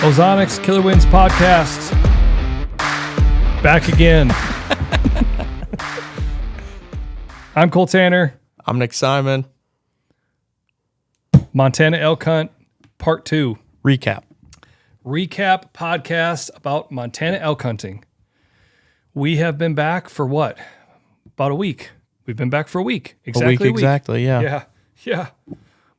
Ozonics Killerwinds podcast. Back again. I'm Cole Tanner. I'm Nick Simon. Montana elk hunt part 2. Recap Podcast about Montana elk hunting. We have been back for what? About a week. We've been back for a week. Exactly. Exactly. Yeah. Yeah.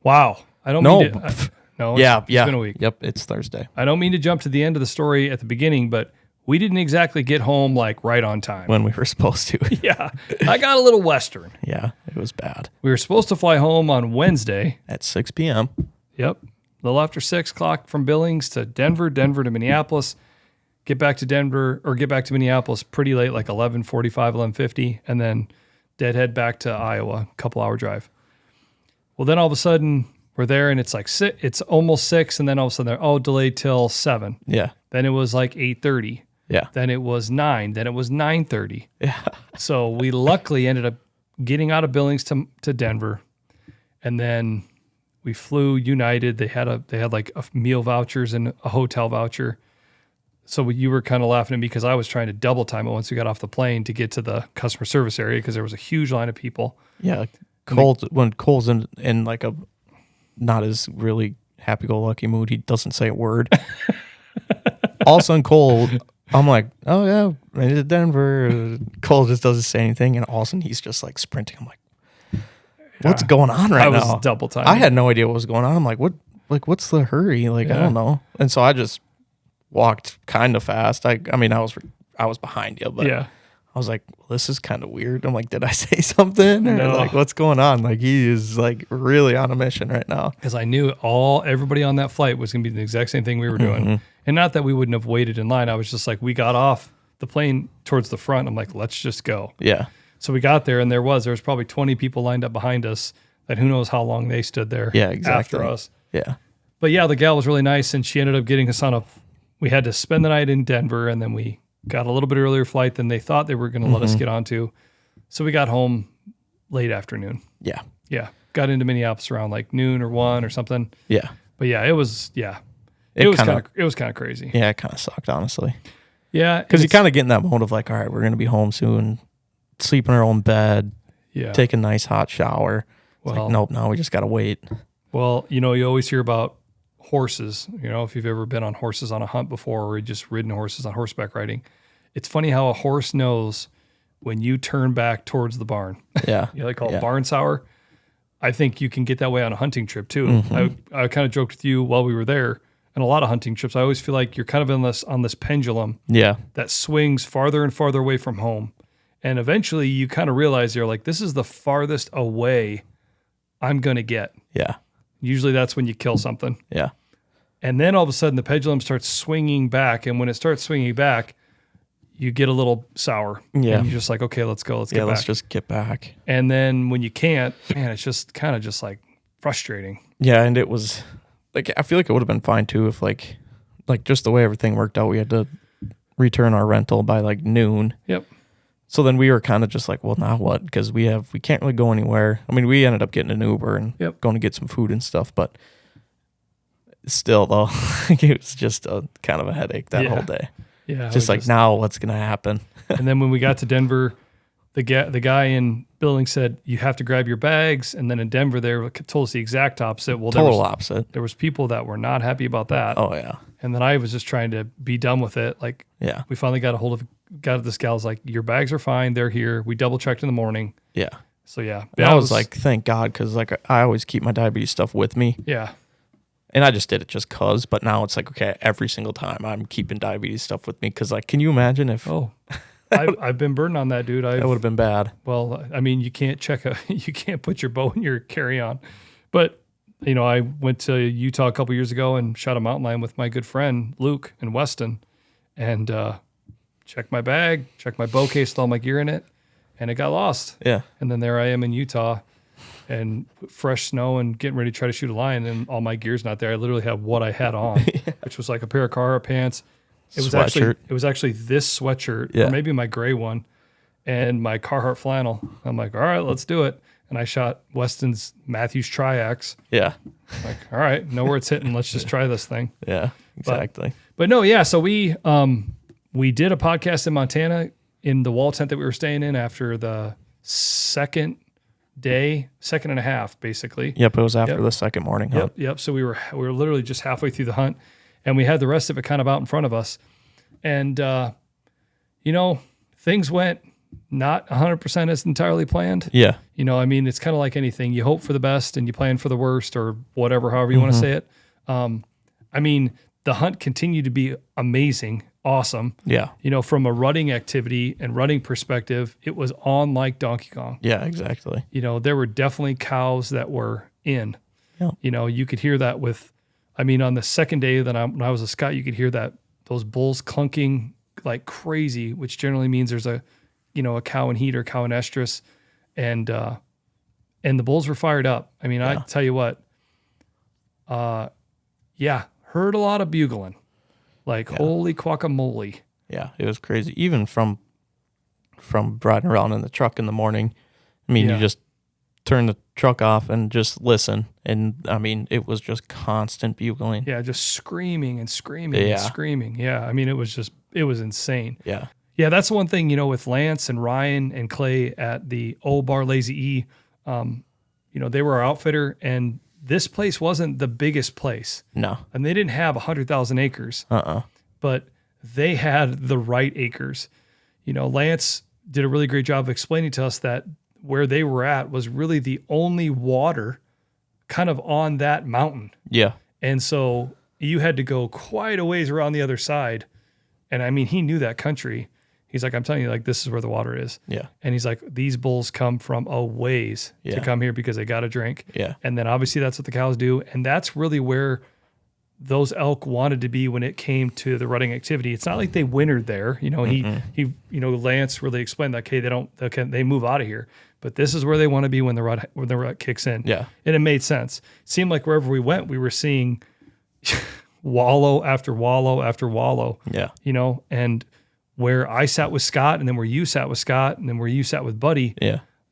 Wow. I don't No. mean to, no. It's been a week. Yep. It's Thursday. I don't mean to jump to the end of the story at the beginning, but we didn't exactly get home like right on time. When we were supposed to. Yeah. I got a little Western. Yeah. It was bad. We were supposed to fly home on Wednesday. At 6 p.m. Yep. A little after 6 o'clock from Billings to Denver to Minneapolis. Get back to Minneapolis pretty late, like 11:45, 11:50, and then deadhead back to Iowa, a couple hour drive. Well, then all of a sudden we're there and it's like it's almost 6, and then all of a sudden they're delayed till 7. Yeah. Then it was like 8:30. Yeah. Then it was 9. Then it was 9:30. Yeah. So we luckily ended up getting out of Billings to Denver, and then we flew United. They had like a meal vouchers and a hotel voucher. So you were kind of laughing at me because I was trying to double time it once we got off the plane to get to the customer service area because there was a huge line of people. Yeah. When Cole's in like a not as really happy-go-lucky mood, he doesn't say a word. All of a sudden, Cole, I'm like, oh yeah, made it to Denver. Cole just doesn't say anything, and all of a sudden he's just like sprinting. I'm like, what's going on right now? I was double time. I had no idea what was going on. I'm like, what's the hurry? Like, I don't know. And so I just walked kind of fast. I mean, I was behind you, but yeah. I was like, well, this is kind of weird. I'm like, did I say something? Or like, what's going on? Like, he is like really on a mission right now. Because I knew everybody on that flight was going to be the exact same thing we were doing. Mm-hmm. And not that we wouldn't have waited in line. I was just like, we got off the plane towards the front. I'm like, let's just go. Yeah. So we got there, and there was probably 20 people lined up behind us that who knows how long they stood there after us. Yeah. But yeah, the gal was really nice, and she ended up getting us on we had to spend the night in Denver, and then we got a little bit earlier flight than they thought they were going to let us get onto. So we got home late afternoon. Yeah. Yeah. Got into Minneapolis around like noon or 1 or something. Yeah. But yeah, it was kind of crazy. Yeah, it kind of sucked, honestly. Yeah. Because you kind of get in that mode of like, all right, we're going to be home soon, sleep in our own bed, take a nice hot shower. It's like, nope, no, we just got to wait. Well, you always hear about horses, if you've ever been on horses on a hunt before or just ridden horses on horseback riding. It's funny how a horse knows when you turn back towards the barn. Yeah. They call it barn sour. I think you can get that way on a hunting trip too. Mm-hmm. I kind of joked with you while we were there, and a lot of hunting trips, I always feel like you're kind of on this pendulum that swings farther and farther away from home. And eventually you kind of realize you're like, this is the farthest away I'm going to get. Yeah. Usually that's when you kill something. Yeah. And then all of a sudden the pendulum starts swinging back. And when it starts swinging back, you get a little sour. Yeah. And you're just like, okay, let's go. Let's get back. Let's just get back. And then when you can't, man, it's just kind of just like frustrating. Yeah. And it was like, I feel like it would have been fine too if like just the way everything worked out, we had to return our rental by like noon. Yep. So then we were kind of just like, well, now what? Because we can't really go anywhere. I mean, we ended up getting an Uber and going to get some food and stuff, but still though, it was just a kind of a headache that whole day. Yeah. Just like, now what's going to happen? And then when we got to Denver, the guy in Billings said, you have to grab your bags. And then in Denver, they told us the exact opposite. Well, opposite. There was people that were not happy about that. Oh, yeah. And then I was just trying to be done with it. Like, we finally got this gal's like, your bags are fine. They're here. We double checked in the morning. Yeah. So yeah. I was like, thank God. Cause like I always keep my diabetes stuff with me. Yeah. And I just did it just cause, but now it's like, okay, every single time I'm keeping diabetes stuff with me. Cause like, can you imagine if, I've been burned on that, dude. That would have been bad. Well, I mean, you can't you can't put your bow in your carry-on, but I went to Utah a couple years ago and shot a mountain lion with my good friend Luke in Weston, and checked my bag, checked my bow case with all my gear in it, and it got lost. Yeah. And then there I am in Utah, and fresh snow and getting ready to try to shoot a lion, and all my gear's not there. I literally have what I had on, which was like a pair of Carhartt pants. It was actually this sweatshirt, or maybe my gray one, and my Carhartt flannel. I'm like, all right, let's do it. And I shot Weston's Matthews Triax. Yeah. Like, all right, know where it's hitting. Let's just try this thing. Yeah. exactly. But no, yeah. So we did a podcast in Montana in the wall tent that we were staying in after the second and a half, basically. Yep, it was after the second morning hunt. Yep. So we were literally just halfway through the hunt, and we had the rest of it kind of out in front of us, and things went not 100% as entirely planned. Yeah. I mean, it's kind of like anything. You hope for the best and you plan for the worst, or whatever, however you want to say it. I mean, the hunt continued to be amazing, awesome. Yeah. From a rutting activity and rutting perspective, it was on like Donkey Kong. Yeah, exactly. There were definitely cows that were in. Yeah. You could hear that on the second day when I was a scout, you could hear those bulls clunking like crazy, which generally means there's a cow in heat or cow in estrus, and the bulls were fired up. I mean, I tell you what, heard a lot of bugling, holy guacamole. Yeah, it was crazy. Even from riding around in the truck in the morning, I mean, you just turn the truck off and just listen, and I mean, it was just constant bugling. Yeah, just screaming and screaming and screaming. Yeah, I mean, it was insane. Yeah. Yeah, that's the one thing, with Lance and Ryan and Clay at the Old Bar Lazy E, they were our outfitter, and this place wasn't the biggest place. No. And they didn't have 100,000 acres. But they had the right acres. Lance did a really great job of explaining to us that where they were at was really the only water kind of on that mountain. Yeah. And so you had to go quite a ways around the other side. And I mean, he knew that country. He's like, I'm telling you, this is where the water is. Yeah. And he's like, these bulls come from a ways to come here because they got to drink. Yeah. And then obviously that's what the cows do. And that's really where those elk wanted to be when it came to the rutting activity. It's not like they wintered there. He Lance really explained that, okay, they move out of here. But this is where they want to be when the rut kicks in. Yeah. And it made sense. It seemed like wherever we went, we were seeing wallow after wallow after wallow. Yeah. And where I sat with Scott, and then where you sat with Scott, and then where you sat with Buddy,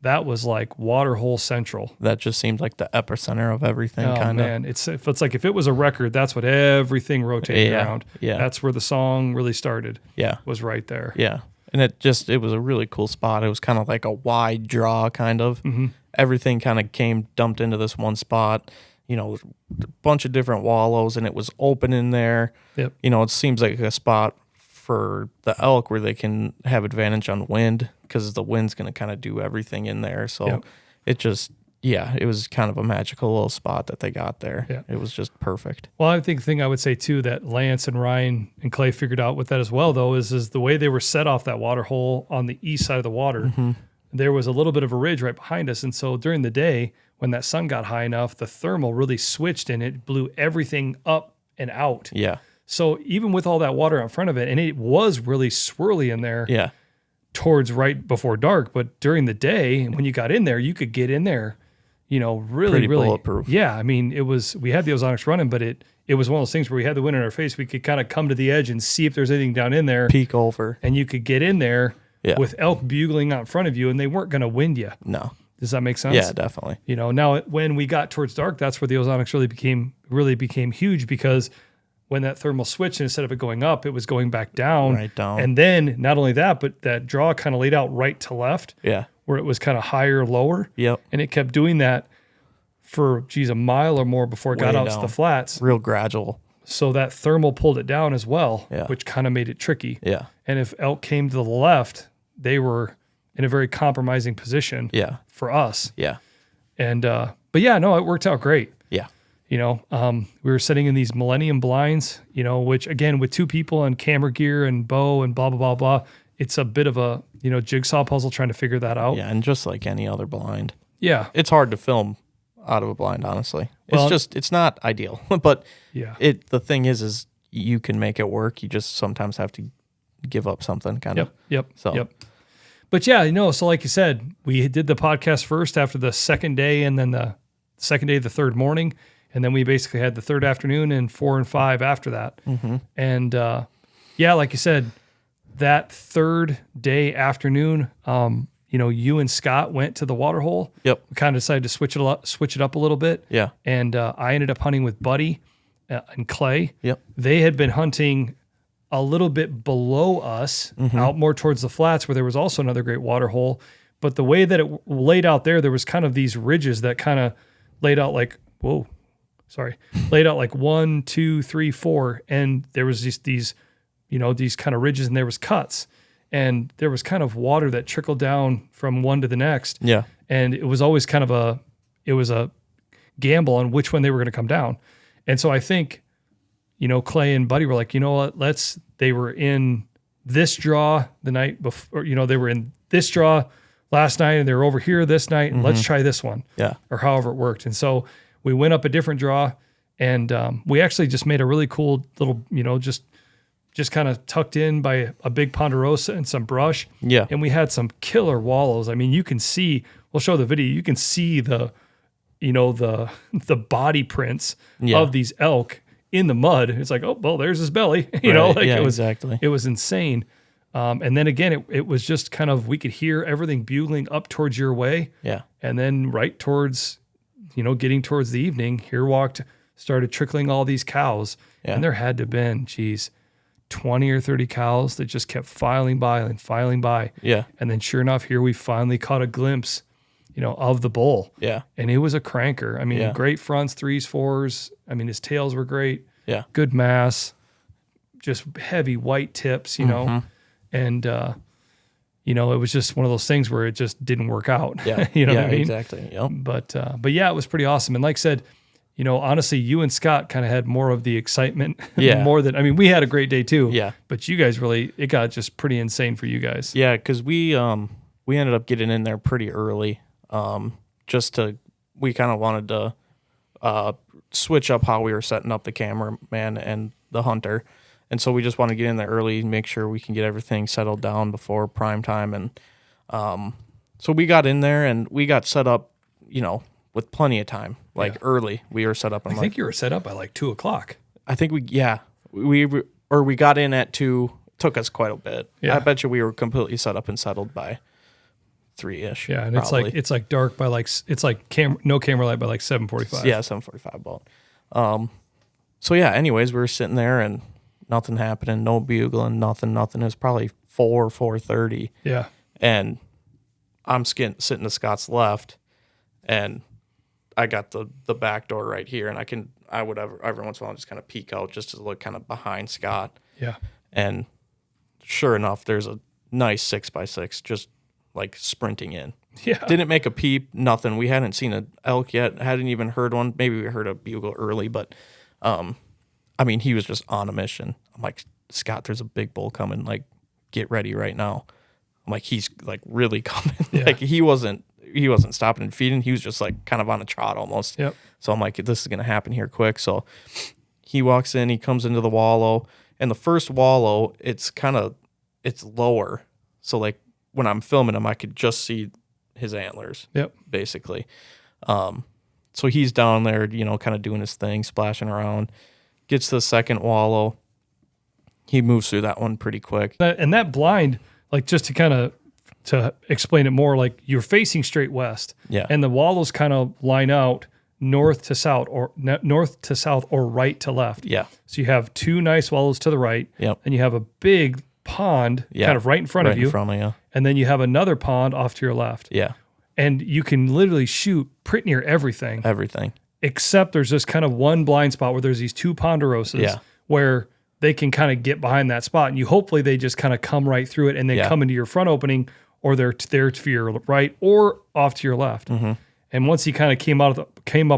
that was like waterhole central. That just seemed like the epicenter of everything, kind of. Man, it's like if it was a record, that's what everything rotated around. Yeah. That's where the song really started. Yeah. Was right there. Yeah. And it was a really cool spot. It was kind of like a wide draw, kind of. Mm-hmm. Everything kind of dumped into this one spot. A bunch of different wallows, and it was open in there. Yep. It seems like a spot for the elk where they can have advantage on wind, because the wind's going to kind of do everything in there. So it was kind of a magical little spot that they got there. Yeah. It was just perfect. Well, I think the thing I would say too that Lance and Ryan and Clay figured out with that as well, though, is the way they were set off that water hole on the east side of the water. Mm-hmm. There was a little bit of a ridge right behind us, and so during the day when that sun got high enough, the thermal really switched and it blew everything up and out. Yeah. So even with all that water in front of it, and it was really swirly in there towards right before dark, but during the day, when you got in there, you could get in there, really, pretty really bulletproof. Yeah. I mean, we had the ozonics running, but it was one of those things where we had the wind in our face. We could kind of come to the edge and see if there's anything down in there. Peek over. And you could get in there with elk bugling out in front of you, and they weren't going to wind you. No. Does that make sense? Yeah, definitely. Now when we got towards dark, that's where the ozonics really became huge, because when that thermal switched, instead of it going up, it was going back down. Right down. And then not only that, but that draw kind of laid out right to left. Yeah. Where it was kind of higher, lower. Yep. And it kept doing that for, a mile or more before it got out to the flats. Real gradual. So that thermal pulled it down as well, which kind of made it tricky. Yeah. And if elk came to the left, they were in a very compromising position for us. Yeah. And, but yeah, no, it worked out great. Yeah. We were sitting in these Millennium blinds, which again, with two people and camera gear and bow and blah, blah, blah, blah, it's a bit of a, jigsaw puzzle trying to figure that out. Yeah. And just like any other blind. Yeah. It's hard to film out of a blind, honestly. It's not ideal, but the thing is you can make it work. You just sometimes have to give up something kind of. Yep. But yeah, so like you said, we did the podcast first after the second day, and then the second day, the third morning. And then we basically had the third afternoon and 4 and 5 after that. Mm-hmm. And like you said, that third day afternoon, you and Scott went to the water hole. Yep. We kind of decided to switch it up a little bit. Yeah. And I ended up hunting with Buddy. and Clay. Yep. They had been hunting a little bit below us, out more towards the flats, where there was also another great water hole. But the way that it laid out there was kind of these ridges that kind of laid out like, laid out like 1, 2, 3, 4. And there was these kind of ridges, and there was cuts. And there was kind of water that trickled down from one to the next. Yeah. And it was always kind of a gamble on which one they were going to come down. And so I think, Clay and Buddy were like, you know what, they were in this draw the night before, they were in this draw last night and they were over here this night, and let's try this one. Yeah. Or however it worked. And so we went up a different draw, and we actually just made a really cool little, just kind of tucked in by a big ponderosa and some brush. Yeah. And we had some killer wallows. I mean, you can see, we'll show the video, you can see the body prints of these elk in the mud. It's like, oh, well, there's his belly. Exactly. It was insane. And then again, it was just kind of, we could hear everything bugling up towards your way. Yeah. And then right towards, getting towards the evening, started trickling all these cows. Yeah. And there had to have been, 20 or 30 cows that just kept filing by and filing by. Yeah. And then sure enough, here we finally caught a glimpse, of the bull. Yeah. And it was a cranker. I mean, great fronts, 3s, 4s. I mean, his tails were great. Yeah. Good mass, just heavy white tips, and, it was just one of those things where it just didn't work out. Yeah. What I mean? Exactly. Yep. But yeah, it was pretty awesome. And like I said, honestly, you and Scott kind of had more of the excitement. Yeah. We had a great day too. Yeah. But you guys it got just pretty insane for you guys. Yeah. Cause we ended up getting in there pretty early. We kind of wanted to, switch up how we were setting up the cameraman and the hunter. And so we just want to get in there early and make sure we can get everything settled down before prime time. And, so we got in there and we got set up, with plenty of time, early. We were set up. I think you were set up by like 2:00. I think we got in at 2. Took us quite a bit. Yeah. I bet you we were completely set up and settled by 3-ish. Yeah, and probably. it's like dark by no camera light by like 7:45. Yeah, 7:45 about. So yeah. Anyways, we were sitting there and nothing happening, no bugling, nothing. It was probably 4:30. Yeah. And I'm sitting to Scott's left, and I got the back door right here, and I would every once in a while just kind of peek out just to look kind of behind Scott. Yeah. And sure enough, there's a nice 6x6 just like sprinting in. Yeah. Didn't make a peep, nothing. We hadn't seen an elk yet, hadn't even heard one. Maybe we heard a bugle early, but he was just on a mission. I'm like, Scott, there's a big bull coming. Like, get ready right now. I'm like, he's like really coming. Yeah. Like he wasn't stopping and feeding. He was just like kind of on a trot almost. Yep. So I'm like, this is gonna happen here quick. So he walks in, he comes into the wallow, and the first wallow, it's lower. So like when I'm filming him, I could just see his antlers. Yep. Basically. So he's down there, kind of doing his thing, splashing around. Gets to the second wallow. He moves through that one pretty quick. And that blind, like just to explain it more, like you're facing straight west. Yeah. And the wallows kind of line out north to south or right to left. Yeah. So you have 2 nice wallows to the right. Yep. And you have a big pond kind of right in front of you. Right in front of you. And then you have another pond off to your left. Yeah. And you can literally shoot pretty near everything. Everything. Except there's just kind of one blind spot where there's these 2 ponderosas where they can kind of get behind that spot. And hopefully they just kind of come right through it and then come into your front opening, or they're there to your right or off to your left. Mm-hmm. And once he kind of came up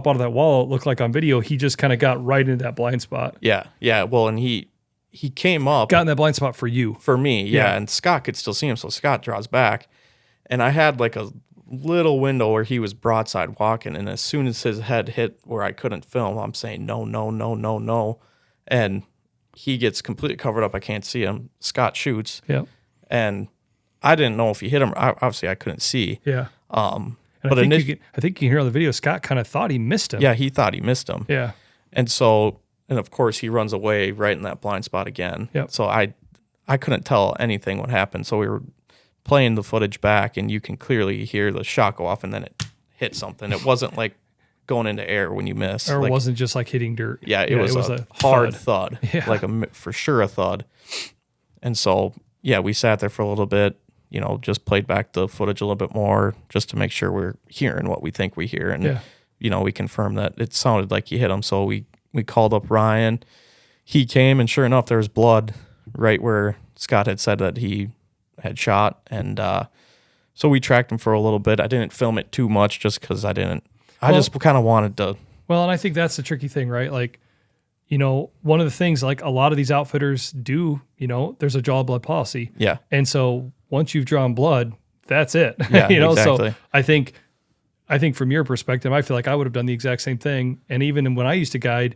out of that wall, it looked like on video, he just kind of got right into that blind spot. Yeah. Yeah. Well, and he came up. Got in that blind spot for you. For me, yeah. And Scott could still see him, so Scott draws back. And I had like a little window where he was broadside walking, and as soon as his head hit where I couldn't film, I'm saying no. And he gets completely covered up. I can't see him. Scott shoots. Yeah. And I didn't know if he hit him. Obviously, I couldn't see. Yeah. But I think you can hear on the video, Scott kind of thought he missed him. Yeah, he thought he missed him. Yeah. And of course, he runs away right in that blind spot again. Yep. So I couldn't tell anything what happened. So we were playing the footage back, and you can clearly hear the shot go off, and then it hit something. It wasn't like going into air when you miss. Or like, it wasn't just like hitting dirt. yeah, it was a hard thud, Yeah. like for sure a thud. And so, yeah, we sat there for a little bit, just played back the footage a little bit more just to make sure we're hearing what we think we hear. And, we confirmed that it sounded like he hit him. So we called up Ryan. He came, and sure enough, there was blood right where Scott had said that he had shot. And so we tracked him for a little bit. I didn't film it too much just because I just kind of wanted to. Well, and I think that's the tricky thing, right? Like, one of the things, like a lot of these outfitters do, there's a draw blood policy. Yeah. And so once you've drawn blood, that's it. Yeah, So exactly. I think from your perspective, I feel like I would have done the exact same thing. And even when I used to guide,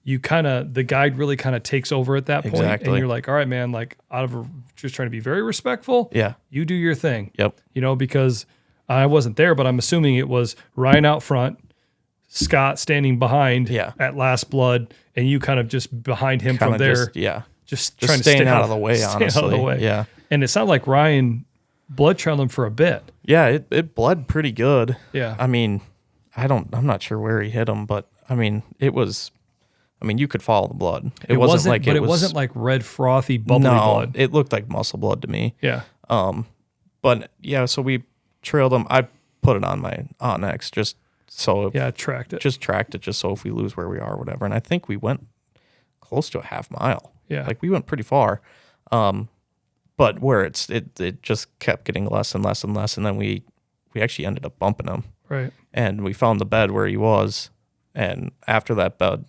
the guide really kind of takes over at that point. Exactly. And you're like, all right, man, like out of just trying to be very respectful. Yeah. You do your thing. Yep. Because I wasn't there, but I'm assuming it was Ryan out front, Scott standing behind at last blood, and you kind of just behind him Kinda from there. Just trying to stay out of the way, honestly. Out of the way. Yeah. And it sounded like Ryan blood trailed him for a bit. Yeah, it bled pretty good. Yeah. I mean, I'm not sure where he hit him, but I mean, you could follow the blood. It wasn't like red frothy bubbly blood. It looked like muscle blood to me. Yeah. But yeah, so we trailed him. I put it on my Onyx just so tracked it. Just tracked it just so if we lose where we are or whatever. And I think we went close to a half mile. Yeah. Like we went pretty far. But where it just kept getting less and less and less, and then we actually ended up bumping him. Right. And we found the bed where he was, and after that bed,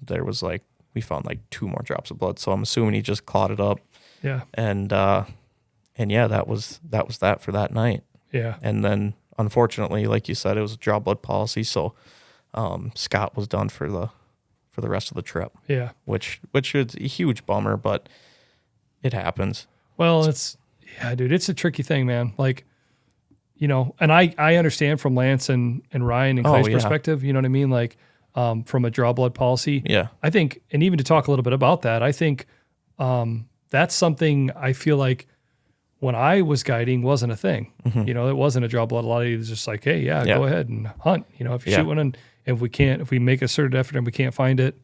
we found like 2 more drops of blood. So I'm assuming he just clotted up. Yeah. And yeah, that was that for that night. Yeah. And then unfortunately, like you said, it was a draw blood policy, so Scott was done for the rest of the trip. Yeah. Which is a huge bummer, but it happens. Well, dude, it's a tricky thing, man. Like, and I understand from Lance and Ryan and Clay's perspective, you know what I mean? Like, from a draw blood policy. Yeah. I think, and even to talk a little bit about that, I think that's something I feel like when I was guiding wasn't a thing. Mm-hmm. It wasn't a draw blood. A lot of it was just like, hey, go ahead and hunt. If you shoot one and if we make a certain effort and we can't find it,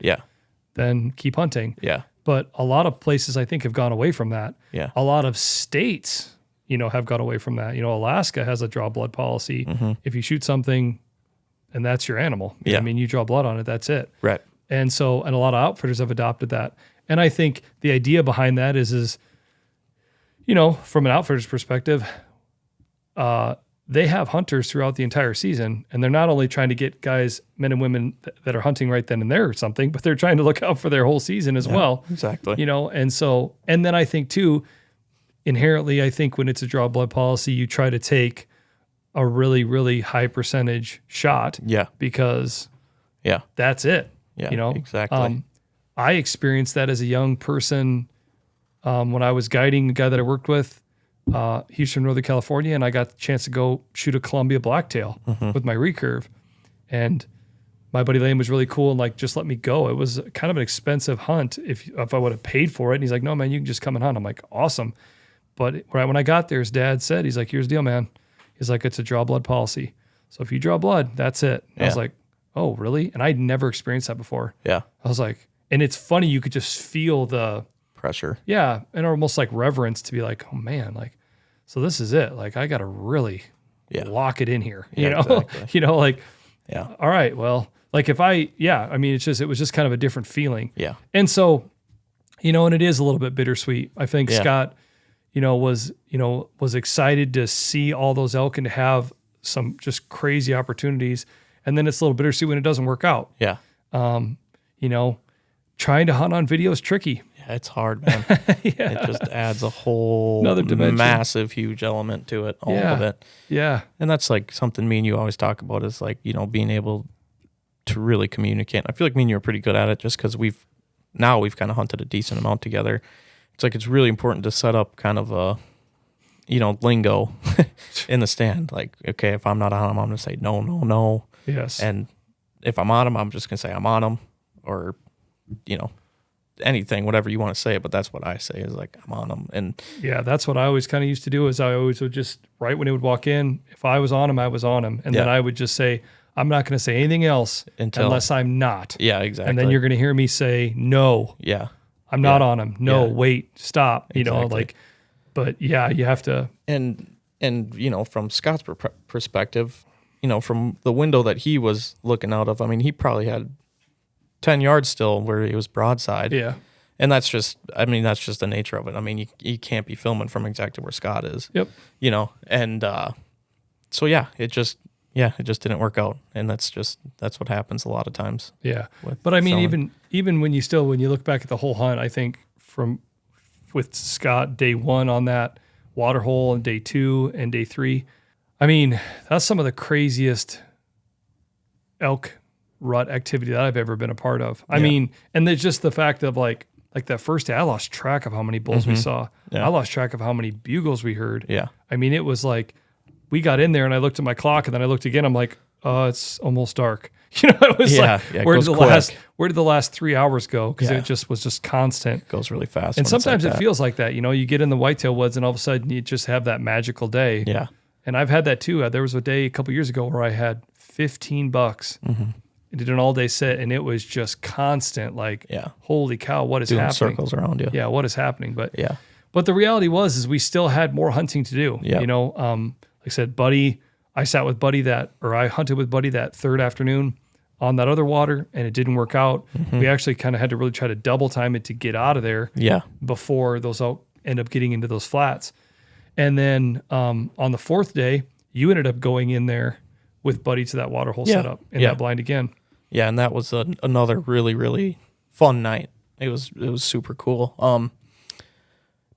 then keep hunting. Yeah. But a lot of places I think have gone away from that. Yeah. A lot of states, have gone away from that. Alaska has a draw blood policy. Mm-hmm. If you shoot something and that's your animal, yeah. you draw blood on it, that's it. Right. And so, and a lot of outfitters have adopted that. And I think the idea behind that is from an outfitter's perspective, they have hunters throughout the entire season, and they're not only trying to get guys, men and women that are hunting right then and there or something, but they're trying to look out for their whole season as well. Exactly. And so, and then I think too, inherently, I think when it's a draw blood policy, you try to take a really, really high percentage shot. Yeah. Because that's it. Yeah. Exactly. I experienced that as a young person when I was guiding a guy that I worked with. He's from Northern California, and I got the chance to go shoot a Columbia blacktail with my recurve. And my buddy Lane was really cool and like just let me go. It was kind of an expensive hunt if I would have paid for it. And he's like, no, man, you can just come and hunt. I'm like, awesome. But right when I got there, his dad said, he's like, here's the deal, man. He's like, it's a draw blood policy. So if you draw blood, that's it. I was like, oh, really? And I'd never experienced that before. Yeah. I was like, and it's funny, you could just feel the pressure. Yeah. And almost like reverence to be like, oh man, like, so this is it. Like, I got to really lock it in here, you know, exactly. All right, well, like if it was just kind of a different feeling. Yeah. And so, and it is a little bit bittersweet. I think Scott, was excited to see all those elk and to have some just crazy opportunities. And then it's a little bittersweet when it doesn't work out. Yeah. Trying to hunt on video is tricky. Yeah, it's hard, man. It just adds a whole another dimension, massive, huge element to it, all of it. Yeah. And that's like something me and you always talk about is like, being able to really communicate. I feel like me and you are pretty good at it just because we've kind of hunted a decent amount together. It's like it's really important to set up kind of a, lingo in the stand. Like, okay, if I'm not on them, I'm going to say no, no, no. Yes. And if I'm on them, I'm just going to say I'm on them or, anything, whatever you want to say, but that's what I say is like, I'm on them. And yeah, that's what I always kind of used to do is I always would just, right when he would walk in, if I was on him, I was on him. And then I would just say, I'm not going to say anything else unless I'm not. Yeah, exactly. And then you're going to hear me say, no, yeah. I'm not on him. No, Yeah. wait, stop. You know, Exactly. like, but yeah, you have to. And you know, from Scott's perspective, you know, from the window that he was looking out of, I mean, he probably had 10 yards still where he was broadside. Yeah. And that's just the nature of it. I mean, you can't be filming from exactly where Scott is. Yep. You know, and so yeah, it just didn't work out, and that's what happens a lot of times. Yeah. But I mean, filming. even when you look back at the whole hunt, I think with Scott day 1 on that water hole and day 2 and day 3, I mean, that's some of the craziest elk rut activity that I've ever been a part of. I mean, and there's just the fact of like that first day, I lost track of how many bulls we saw. Yeah. I lost track of how many bugles we heard. Yeah. I mean, it was like we got in there and I looked at my clock and then I looked again. I'm like, oh, it's almost dark. You know, it was like, it where goes did the last 3 hours go? Because it was just constant. It goes really fast. And sometimes like it feels like that. You know, you get in the whitetail woods and all of a sudden you just have that magical day. Yeah. And I've had that too. There was a day a couple years ago where I had 15 bucks. I did an all-day sit, and it was just constant. Like, holy cow, what is doing happening? Circles around you. Yeah, what is happening? But Yeah. but the reality is we still had more hunting to do. Yeah. You know, like I said, Buddy, I hunted with Buddy that third afternoon on that other water, and it didn't work out. We actually kind of had to really try to double time it to get out of there. Yeah. Before those end up getting into those flats. And then on the 4th day, you ended up going in there with Buddy to that water hole setup in that blind again. Yeah, and that was another really, really fun night. It was super cool.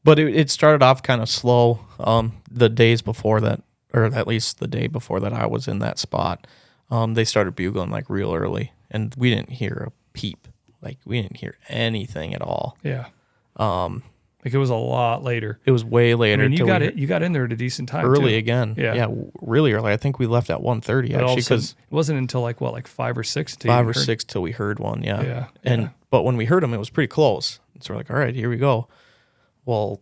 But it started off kind of slow. The days before that, or at least the day before that I was in that spot, they started bugling like real early, and we didn't hear a peep. Like we didn't hear anything at all. Yeah. Like it was a lot later. It was way later. I mean, you got in there at a decent time early too. again. Yeah, really early. I think we left at 1:30 actually, because it wasn't until like 5 or 6 till we heard one. Yeah. But when we heard him, it was pretty close. So we're like, all right, here we go. Well,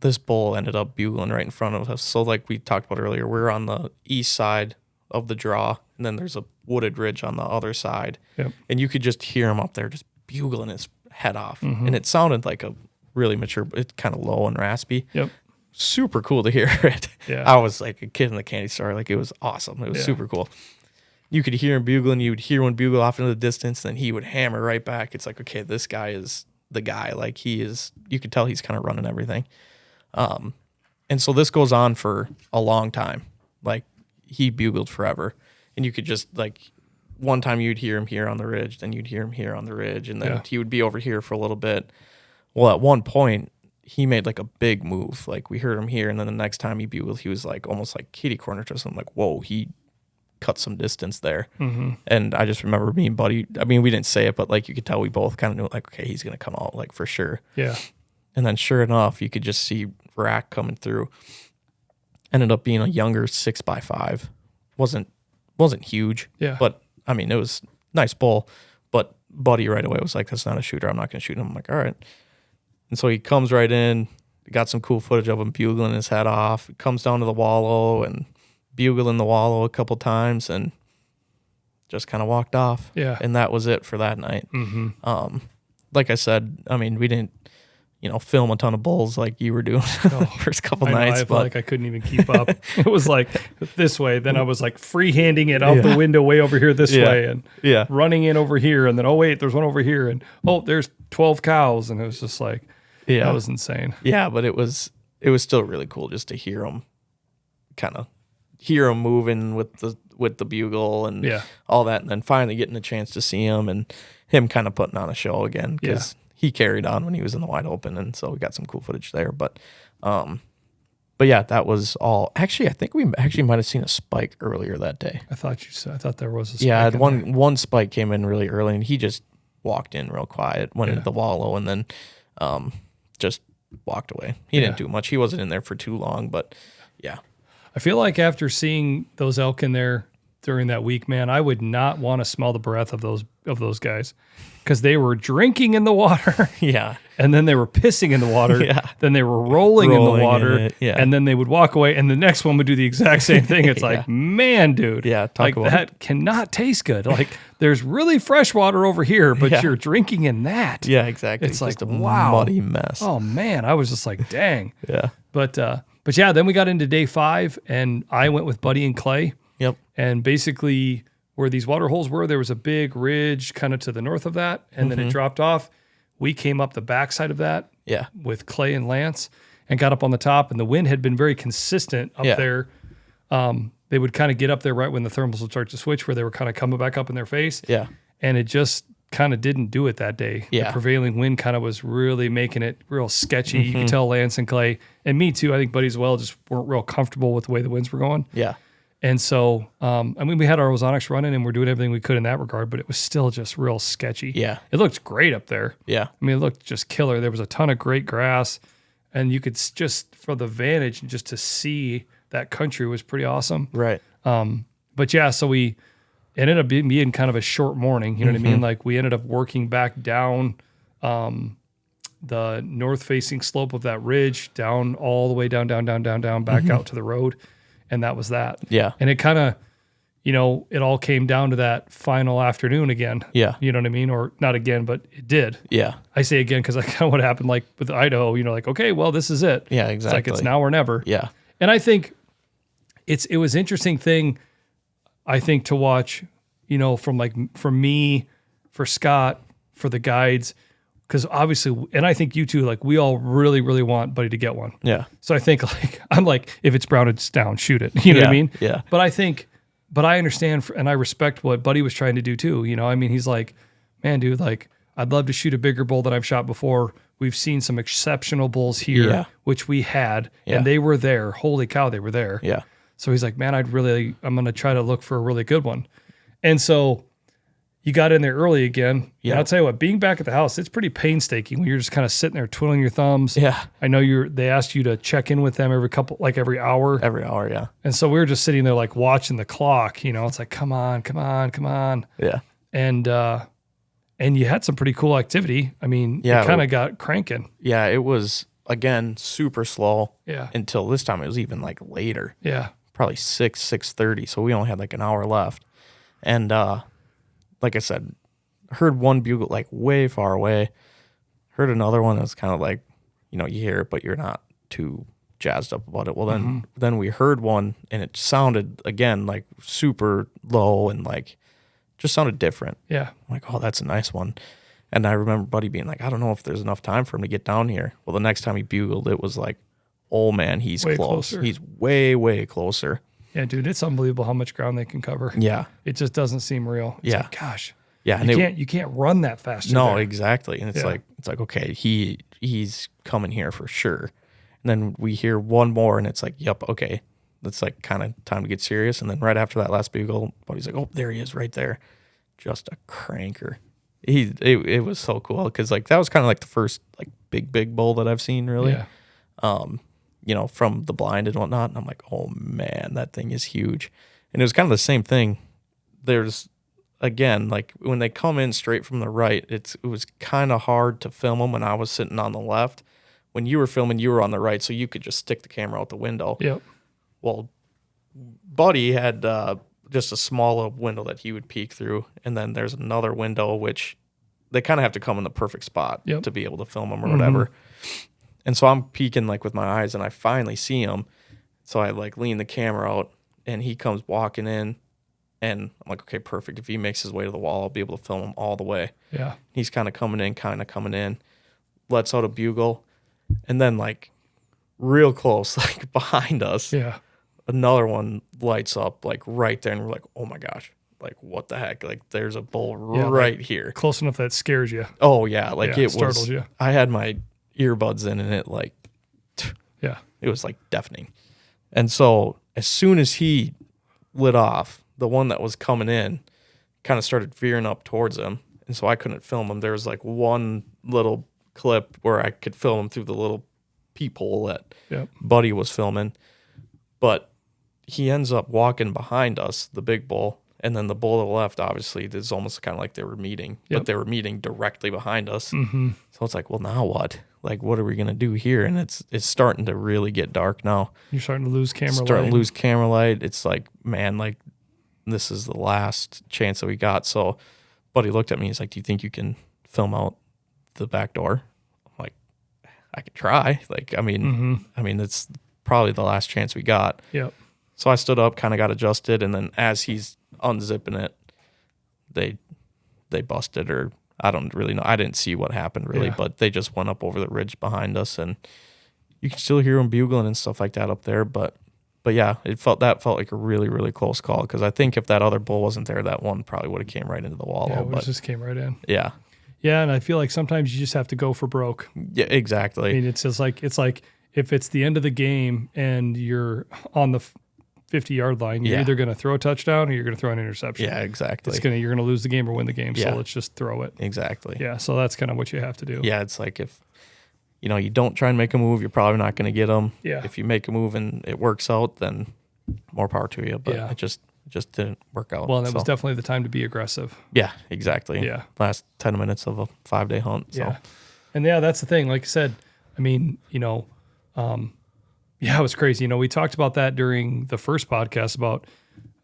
this bull ended up bugling right in front of us. So like we talked about earlier, we're on the east side of the draw, and then there's a wooded ridge on the other side. Yep. And you could just hear him up there just bugling his head off. And it sounded like a really mature, it's kind of low and raspy. Yep. Super cool to hear it. Yeah. I was like a kid in the candy store. Like it was awesome. It was super cool. You could hear him bugling. You would hear one bugle off into the distance. Then he would hammer right back. It's like, okay, this guy is the guy. Like he is, you could tell he's kind of running everything. And so this goes on for a long time. Like he bugled forever. And you could just like, one time you'd hear him here on the ridge, then you'd hear him here on the ridge. And then he would be over here for a little bit. Well, at one point, he made like a big move. Like we heard him here, and then the next time he bugled, he was like almost like kitty corner to us. I'm like, whoa, he cut some distance there. And I just remember me and Buddy. I mean, we didn't say it, but like you could tell we both kind of knew like, okay, he's gonna come out like for sure. Yeah. And then sure enough, you could just see rack coming through. Ended up being a younger 6x5. Wasn't huge. Yeah. But I mean, it was nice bull. But Buddy right away was like, that's not a shooter. I'm not gonna shoot him. I'm like, all right. And so he comes right in, got some cool footage of him bugling his head off, comes down to the wallow and bugling the wallow a couple times and just kind of walked off. Yeah. And that was it for that night. Like I said, I mean, we didn't, film a ton of bulls like you were doing the first couple nights. I felt like I couldn't even keep up. It was like this way. Then I was like freehanding it out the window way over here this way and running in over here. And then, oh, wait, there's one over here. And, oh, there's 12 cows. And it was just like, that was insane. Yeah, but it was still really cool just to hear them moving with the bugle and all that. And then finally getting a chance to see him and him kind of putting on a show again because he carried on when he was in the wide open. And so we got some cool footage there. But yeah, that was all. Actually, I think we actually might have seen a spike earlier that day. I thought there was a spike. Yeah, one spike came in really early and he just walked in real quiet, went into the wallow and then just walked away. He didn't do much. He wasn't in there for too long, but yeah. I feel like after seeing those elk in there during that week, man, I would not want to smell the breath of those guys because they were drinking in the water. Yeah. And then they were pissing in the water. Yeah. Then they were rolling in the Rolling in water. it, yeah. And then they would walk away. And the next one would do the exact same thing. It's Yeah. like, man, dude. Yeah, talk like about that cannot taste good. Like there's really fresh water over here, but Yeah. you're drinking in that. Yeah, exactly. It's just like, a wow. muddy mess. Oh man, I was just like, dang. Yeah. But yeah, then we got into day 5 and I went with Buddy and Clay. Yep. And basically where these water holes were, there was a big ridge kind of to the north of that. And then it dropped off. We came up the backside of that Yeah. with Clay and Lance and got up on the top. And the wind had been very consistent up Yeah. there. They would kind of get up there right when the thermals would start to switch where they were kind of coming back up in their face. Yeah. And it just kind of didn't do it that day. Yeah. The prevailing wind kind of was really making it real sketchy. You could tell Lance and Clay, and me too, I think Buddy as well, just weren't real comfortable with the way the winds were going. Yeah. And so, I mean, we had our ozonics running and we're doing everything we could in that regard, but it was still just real sketchy. Yeah. It looked great up there. Yeah. I mean, it looked just killer. There was a ton of great grass and you could just, for the vantage and just to see that country was pretty awesome. Right. But yeah, so we ended up being kind of a short morning. You know what I mean? Like we ended up working back down the north facing slope of that ridge, down all the way down, back out to the road. And that was that. Yeah. And it kind of, it all came down to that final afternoon again. Yeah. You know what I mean? Or not again, but it did. Yeah. I say again because I kind of what happened like with Idaho, like, okay, well, this is it. Yeah, It's like exactly. it's now or never. Yeah. And I think it was interesting thing, I think, to watch, from me, for Scott, for the guides, because obviously, and I think you too, like we all really, really want Buddy to get one. Yeah. So I think I'm like, if it's brown, it's down, shoot it. You know what I mean? Yeah. But I understand and I respect what Buddy was trying to do too. I mean, he's like, man, dude, like I'd love to shoot a bigger bull than I've shot before. We've seen some exceptional bulls here, Yeah. which we had, Yeah. and they were there. Holy cow, they were there. Yeah. So he's like, man, I'm going to try to look for a really good one. And so you got in there early again. Yeah. And I'll tell you what, being back at the house, it's pretty painstaking when you're just kind of sitting there twiddling your thumbs. Yeah. I know they asked you to check in with them every hour. Every hour. Yeah. And so we were just sitting there like watching the clock, it's like, come on. Yeah. And you had some pretty cool activity. I mean, Yeah, it kind of got cranking. Yeah. It was, again, super slow. Yeah. Until this time, it was even like later. Yeah. Probably 6:30. So we only had like an hour left. And like I said, heard one bugle like way far away. Heard another one that was kind of like, you hear it, but you're not too jazzed up about it. Well, then we heard one and it sounded again like super low and like just sounded different. Yeah. I'm like, oh, that's a nice one. And I remember Buddy being like, I don't know if there's enough time for him to get down here. Well, the next time he bugled, it was like, oh man, he's Way close. closer. He's way, way closer. Yeah, dude, it's unbelievable how much ground they can cover. Yeah. It just doesn't seem real. It's Yeah. like, gosh. Yeah. And You can't run that fast. no, exactly. And it's Yeah. like, okay, he's coming here for sure. And then we hear one more and it's like, yep, okay. It's like kind of time to get serious. And then right after that last bugle, Buddy's like, oh, there he is right there. Just a cranker. It was so cool because like that was kind of like the first like big bull that I've seen really. Yeah. From the blind and whatnot. And I'm like, oh man, that thing is huge. And it was kind of the same thing. There's again, like when they come in straight from the right, it was kind of hard to film them when I was sitting on the left. When you were filming, you were on the right, so you could just stick the camera out the window. Yep. Well, Buddy had just a small window that he would peek through, and then there's another window which they kind of have to come in the perfect spot Yep. to be able to film them or whatever. And so I'm peeking like with my eyes, and I finally see him. So I like lean the camera out, and he comes walking in, and I'm like, okay, perfect. If he makes his way to the wall, I'll be able to film him all the way. Yeah. He's kind of coming in, lets out a bugle, and then like real close, like behind us, Yeah. another one lights up like right there, and we're like, oh my gosh, like what the heck? Like there's a bull Yeah, right here. Close enough that scares you. Oh yeah, like Yeah, it startled was. you. I had my earbuds in, and it like Yeah. it was like deafening. And so as soon as he lit off, the one that was coming in kind of started veering up towards him. And so I couldn't film him. There was like one little clip where I could film him through the little peephole that Yep. Buddy was filming. But he ends up walking behind us, the big bull, and then the bull to the left, obviously, it's almost kind of like they were meeting, but they were meeting directly behind us. Mm-hmm. So it's like, well, now what? Like, what are we going to do here? And it's starting to really get dark now. You're starting to lose camera light. Starting to lose camera light. It's like, man, like, this is the last chance that we got. So buddy looked at me. He's like, do you think you can film out the back door? I'm like, I could try. Like, I mean, it's probably the last chance we got. Yep. So I stood up, kind of got adjusted, and then as he's unzipping it, they busted, or I don't really know. I didn't see what happened really, but they just went up over the ridge behind us, and you can still hear them bugling and stuff like that up there. But yeah, that felt like a really, really close call, because I think if that other bull wasn't there, that one probably would have came right into the wall. Yeah, it just came right in. Yeah. Yeah, and I feel like sometimes you just have to go for broke. Yeah, exactly. I mean, it's like if it's the end of the game and you're on the 50-yard line, you're either going to throw a touchdown or you're going to throw an interception. Yeah, exactly. You're going to lose the game or win the game. So let's just throw it. Exactly. Yeah. So that's kind of what you have to do. Yeah. It's like, if, you don't try and make a move, you're probably not going to get them. Yeah. If you make a move and it works out, then more power to you. But it just didn't work out. Well, and that was definitely the time to be aggressive. Yeah, exactly. Yeah. Last 10 minutes of a 5-day hunt. So. Yeah. And that's the thing. Like I said, I mean, it was crazy. We talked about that during the first podcast about,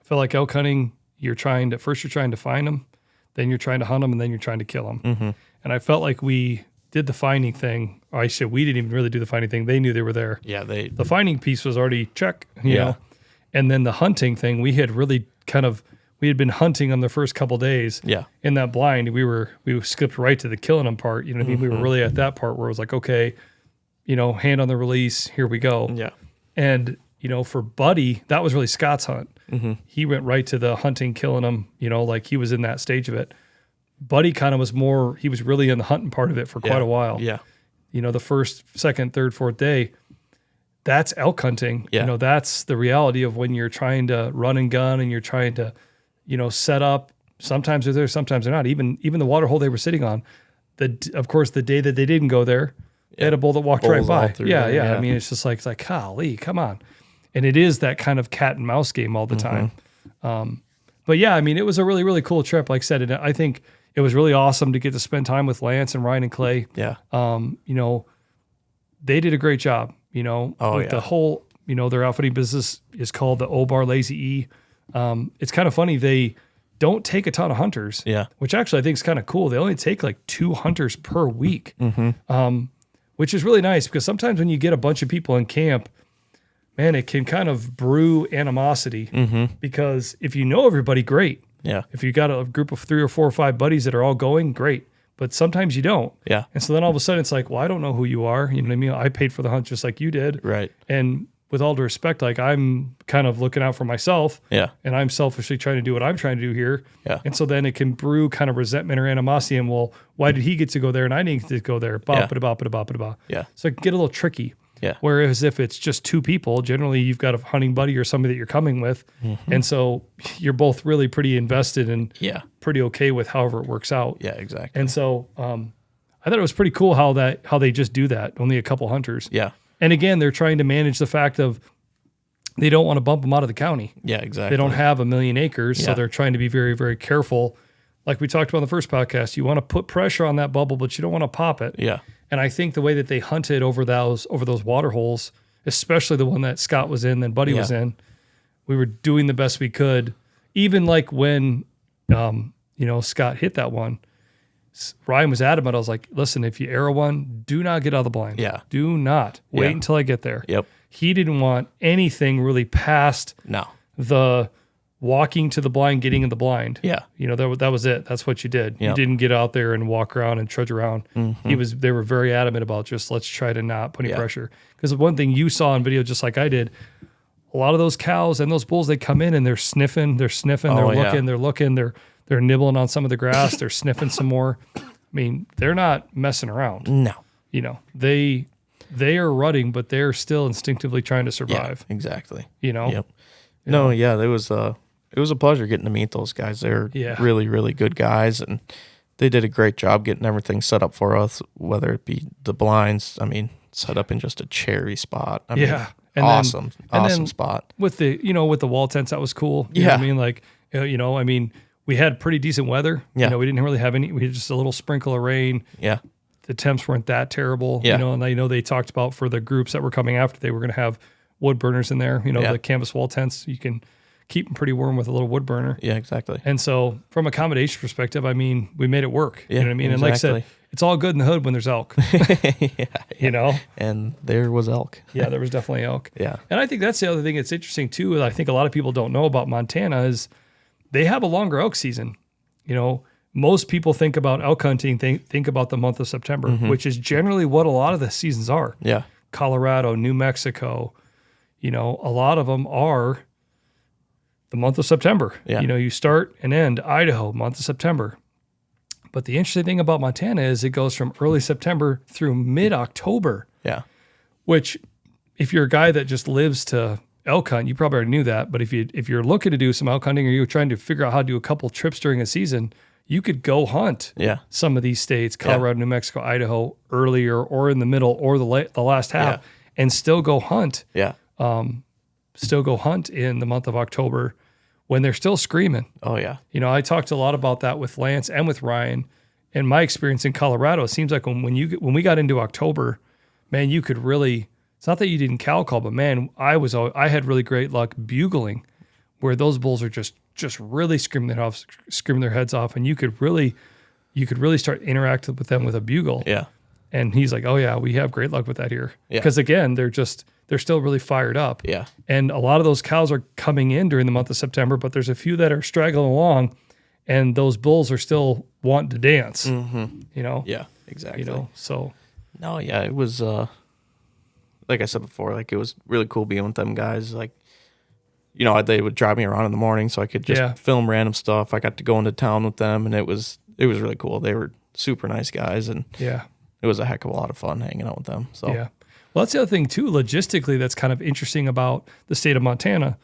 I feel like elk hunting, you're trying to find them, then you're trying to hunt them, and then you're trying to kill them. Mm-hmm. And I felt like we did the finding thing. Or we didn't even really do the finding thing. They knew they were there. Yeah. The finding piece was already check, you know. And then the hunting thing, we had really we had been hunting them the first couple days. Yeah. In that blind, we skipped right to the killing them part. You know what I mean? We were really at that part where it was like, okay, hand on the release, here we go. Yeah. And, for Buddy, that was really Scott's hunt. Mm-hmm. He went right to the hunting, killing them, like he was in that stage of it. Buddy kind of was he was really in the hunting part of it for quite a while. Yeah. The first, second, third, fourth day, that's elk hunting. Yeah. That's the reality of when you're trying to run and gun and you're trying to, set up. Sometimes they're there, sometimes they're not. Even the water hole they were sitting on, of course, the day that they didn't go there, they had a bull that walked right by. Yeah. I mean, it's just like, golly, come on. And it is that kind of cat and mouse game all the time. But yeah, I mean, it was a really, really cool trip. Like I said, and I think it was really awesome to get to spend time with Lance and Ryan and Clay. Yeah. They did a great job, the whole, their outfitting business is called the O-Bar Lazy E. It's kind of funny. They don't take a ton of hunters, which actually I think is kind of cool. They only take like 2 hunters per week, which is really nice, because sometimes when you get a bunch of people in camp, man, it can kind of brew animosity, because if you know everybody, great. Yeah. If you got a group of 3 or 4 or 5 buddies that are all going, great. But sometimes you don't. Yeah. And so then all of a sudden it's like, well, I don't know who you are. You know what I mean? I paid for the hunt just like you did. Right. And with all due respect, like, I'm kind of looking out for myself. Yeah. And I'm selfishly trying to do what I'm trying to do here. Yeah. And so then it can brew kind of resentment or animosity. And, well, why did he get to go there and I didn't get to go there? Yeah. So it can get a little tricky. Yeah. Whereas if it's just 2 people, generally you've got a hunting buddy or somebody that you're coming with. And so you're both really pretty invested and pretty okay with however it works out. Yeah, exactly. And so I thought it was pretty cool how they just do that. Only a couple hunters. Yeah. And again, they're trying to manage the fact of they don't want to bump them out of the county. Yeah, exactly. They don't have 1 million acres, so they're trying to be very, very careful. Like we talked about in the first podcast, you want to put pressure on that bubble, but you don't want to pop it. Yeah. And I think the way that they hunted over those water holes, especially the one that Scott was in, then Buddy was in, we were doing the best we could. Even like when, Scott hit that one, Ryan was adamant. I was like, listen, if you arrow one, do not get out of the blind. Yeah. Do not wait until I get there. Yep. He didn't want anything really past the walking to the blind, getting in the blind. Yeah. That was it. That's what you did. Yep. You didn't get out there and walk around and trudge around. They were very adamant about just, let's try to not put any pressure. Because one thing you saw in video, just like I did, a lot of those cows and those bulls, they come in and they're sniffing, they're looking, they're nibbling on some of the grass, they're sniffing some more. I mean, they're not messing around. No. They are rutting, but they're still instinctively trying to survive. Yeah, exactly. Yep. It was a pleasure getting to meet those guys. They're really, really good guys, and they did a great job getting everything set up for us, whether it be the blinds, set up in just a cherry spot. I mean, And awesome then spot. with the wall tents, that was cool. You know what I mean? Like, we had pretty decent weather. Yeah. We didn't really have we had just a little sprinkle of rain. Yeah. The temps weren't that terrible. Yeah. And I know they talked about for the groups that were coming after, they were going to have wood burners in there. The canvas wall tents, you can keep them pretty warm with a little wood burner. Yeah, exactly. And so from accommodation perspective, I mean, we made it work. Yeah, You know what I mean? And like I said, it's all good in the hood when there's elk. And there was elk. Yeah, there was definitely elk. Yeah. And I think that's the other thing that's interesting too. And I think a lot of people don't know about Montana is they have a longer elk season. Most people think about elk hunting, think about the month of September, which is generally what a lot of the seasons are. Yeah. Colorado, New Mexico, a lot of them are the month of September. Yeah. You start and end Idaho, month of September. But the interesting thing about Montana is it goes from early September through mid-October. Yeah. Which, if you're a guy that just lives to elk hunt, you probably already knew that. But if you're looking to do some elk hunting or you're trying to figure out how to do a couple trips during a season, you could go hunt some of these states, Colorado, New Mexico, Idaho, earlier or in the middle or the last half, and still go hunt. Yeah. Still go hunt in the month of October when they're still screaming. Oh, yeah. I talked a lot about that with Lance and with Ryan. And my experience in Colorado, it seems like when we got into October, man, you could really, it's not that you didn't cow call, but man, I had really great luck bugling where those bulls are just really screaming their heads off. And you could really start interacting with them with a bugle. Yeah. And he's like, oh yeah, we have great luck with that here. Yeah. Because again, they're still really fired up. Yeah. And a lot of those cows are coming in during the month of September, but there's a few that are straggling along and those bulls are still wanting to dance, Yeah, exactly. So. No, yeah, it was, like I said before, like it was really cool being with them guys. Like, they would drive me around in the morning so I could just film random stuff. I got to go into town with them and it was really cool. They were super nice guys and it was a heck of a lot of fun hanging out with them. So yeah. Well, that's the other thing too, logistically, that's kind of interesting about the state of Montana.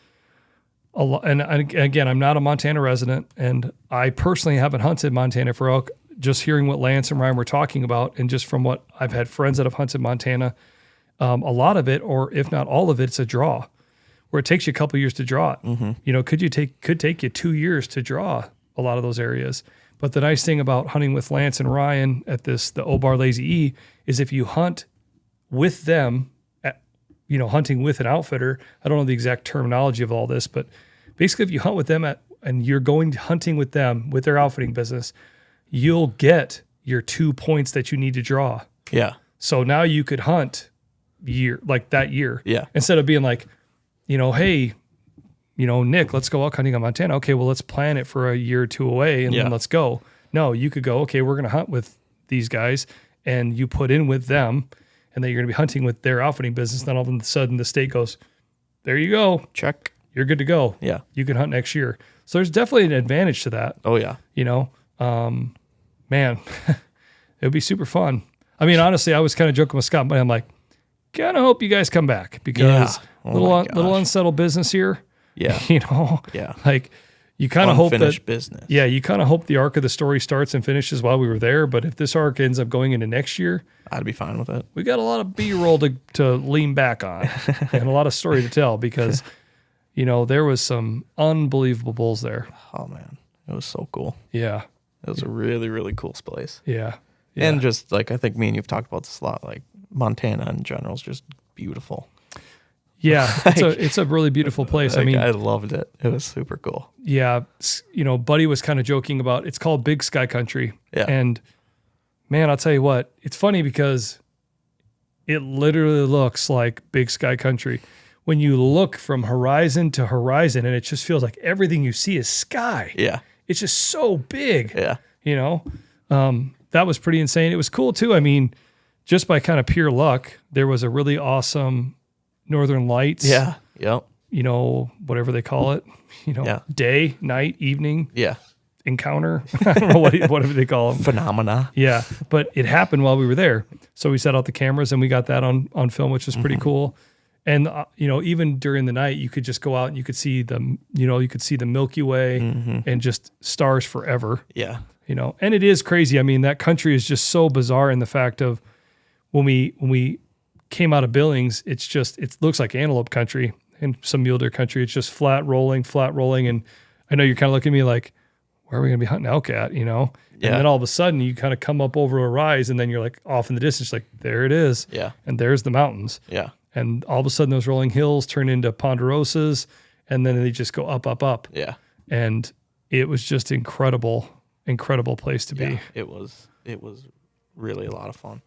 And again, I'm not a Montana resident, and I personally haven't hunted Montana for elk. Just hearing what Lance and Ryan were talking about, and just from what I've had friends that have hunted Montana, a lot of it, or if not all of it, it's a draw, where it takes you a couple years to draw it. Mm-hmm. Could take you 2 years to draw a lot of those areas. But the nice thing about hunting with Lance and Ryan at the Obar Lazy E is if you hunt with them, hunting with an outfitter, I don't know the exact terminology of all this, but basically if you hunt with them and you're going hunting with them with their outfitting business, you'll get your 2 points that you need to draw. Yeah. So now you could hunt that year. Yeah. Instead of being like, hey, Nick, let's go elk hunting on Montana. Okay, well, let's plan it for a year or two away and then let's go. No, you could go, okay, we're going to hunt with these guys and you put in with them and then you're going to be hunting with their outfitting business. Then all of a sudden the state goes, there you go. Check. You're good to go. Yeah. You can hunt next year. So there's definitely an advantage to that. Oh, yeah. Man, it would be super fun. I mean, honestly, I was kind of joking with Scott, but I'm like, kind of hope you guys come back because little unsettled business here. Yeah. Yeah. Like you kind of hope that business. Yeah. You kind of hope the arc of the story starts and finishes while we were there. But if this arc ends up going into next year, I'd be fine with it. We got a lot of B-roll to lean back on and a lot of story to tell because, there was some unbelievable bulls there. Oh man. It was so cool. Yeah. It was a really, really cool place. Yeah. And just like, I think me and you've talked about this a lot, like Montana in general is just beautiful. Yeah. It's a really beautiful place. Like, I loved it. It was super cool. Yeah. Buddy was kind of joking about, it's called Big Sky Country. Yeah. And man, I'll tell you what, it's funny because it literally looks like Big Sky Country. When you look from horizon to horizon and it just feels like everything you see is sky. Yeah. It's just so big. Yeah. That was pretty insane. It was cool too. I mean, just by kind of pure luck, there was a really awesome Northern Lights. Yeah. Yep. Whatever they call it, day, night, evening. Yeah. Encounter. I don't know whatever they call them. Phenomena. Yeah. But it happened while we were there. So we set out the cameras and we got that on film, which was pretty cool. And, even during the night, you could just go out and you could see the Milky Way and just stars forever. Yeah. And it is crazy. I mean, that country is just so bizarre in the fact of when we came out of Billings, it looks like antelope country and some mule deer country. It's just flat rolling. And I know you're kind of looking at me like, where are we going to be hunting elk at, Yeah. And then all of a sudden you kind of come up over a rise and then you're like off in the distance, like there it is. Yeah. And there's the mountains. Yeah. And all of a sudden those rolling hills turn into ponderosas and then they just go up, up, up. Yeah. And it was just incredible place to be. It was really a lot of fun.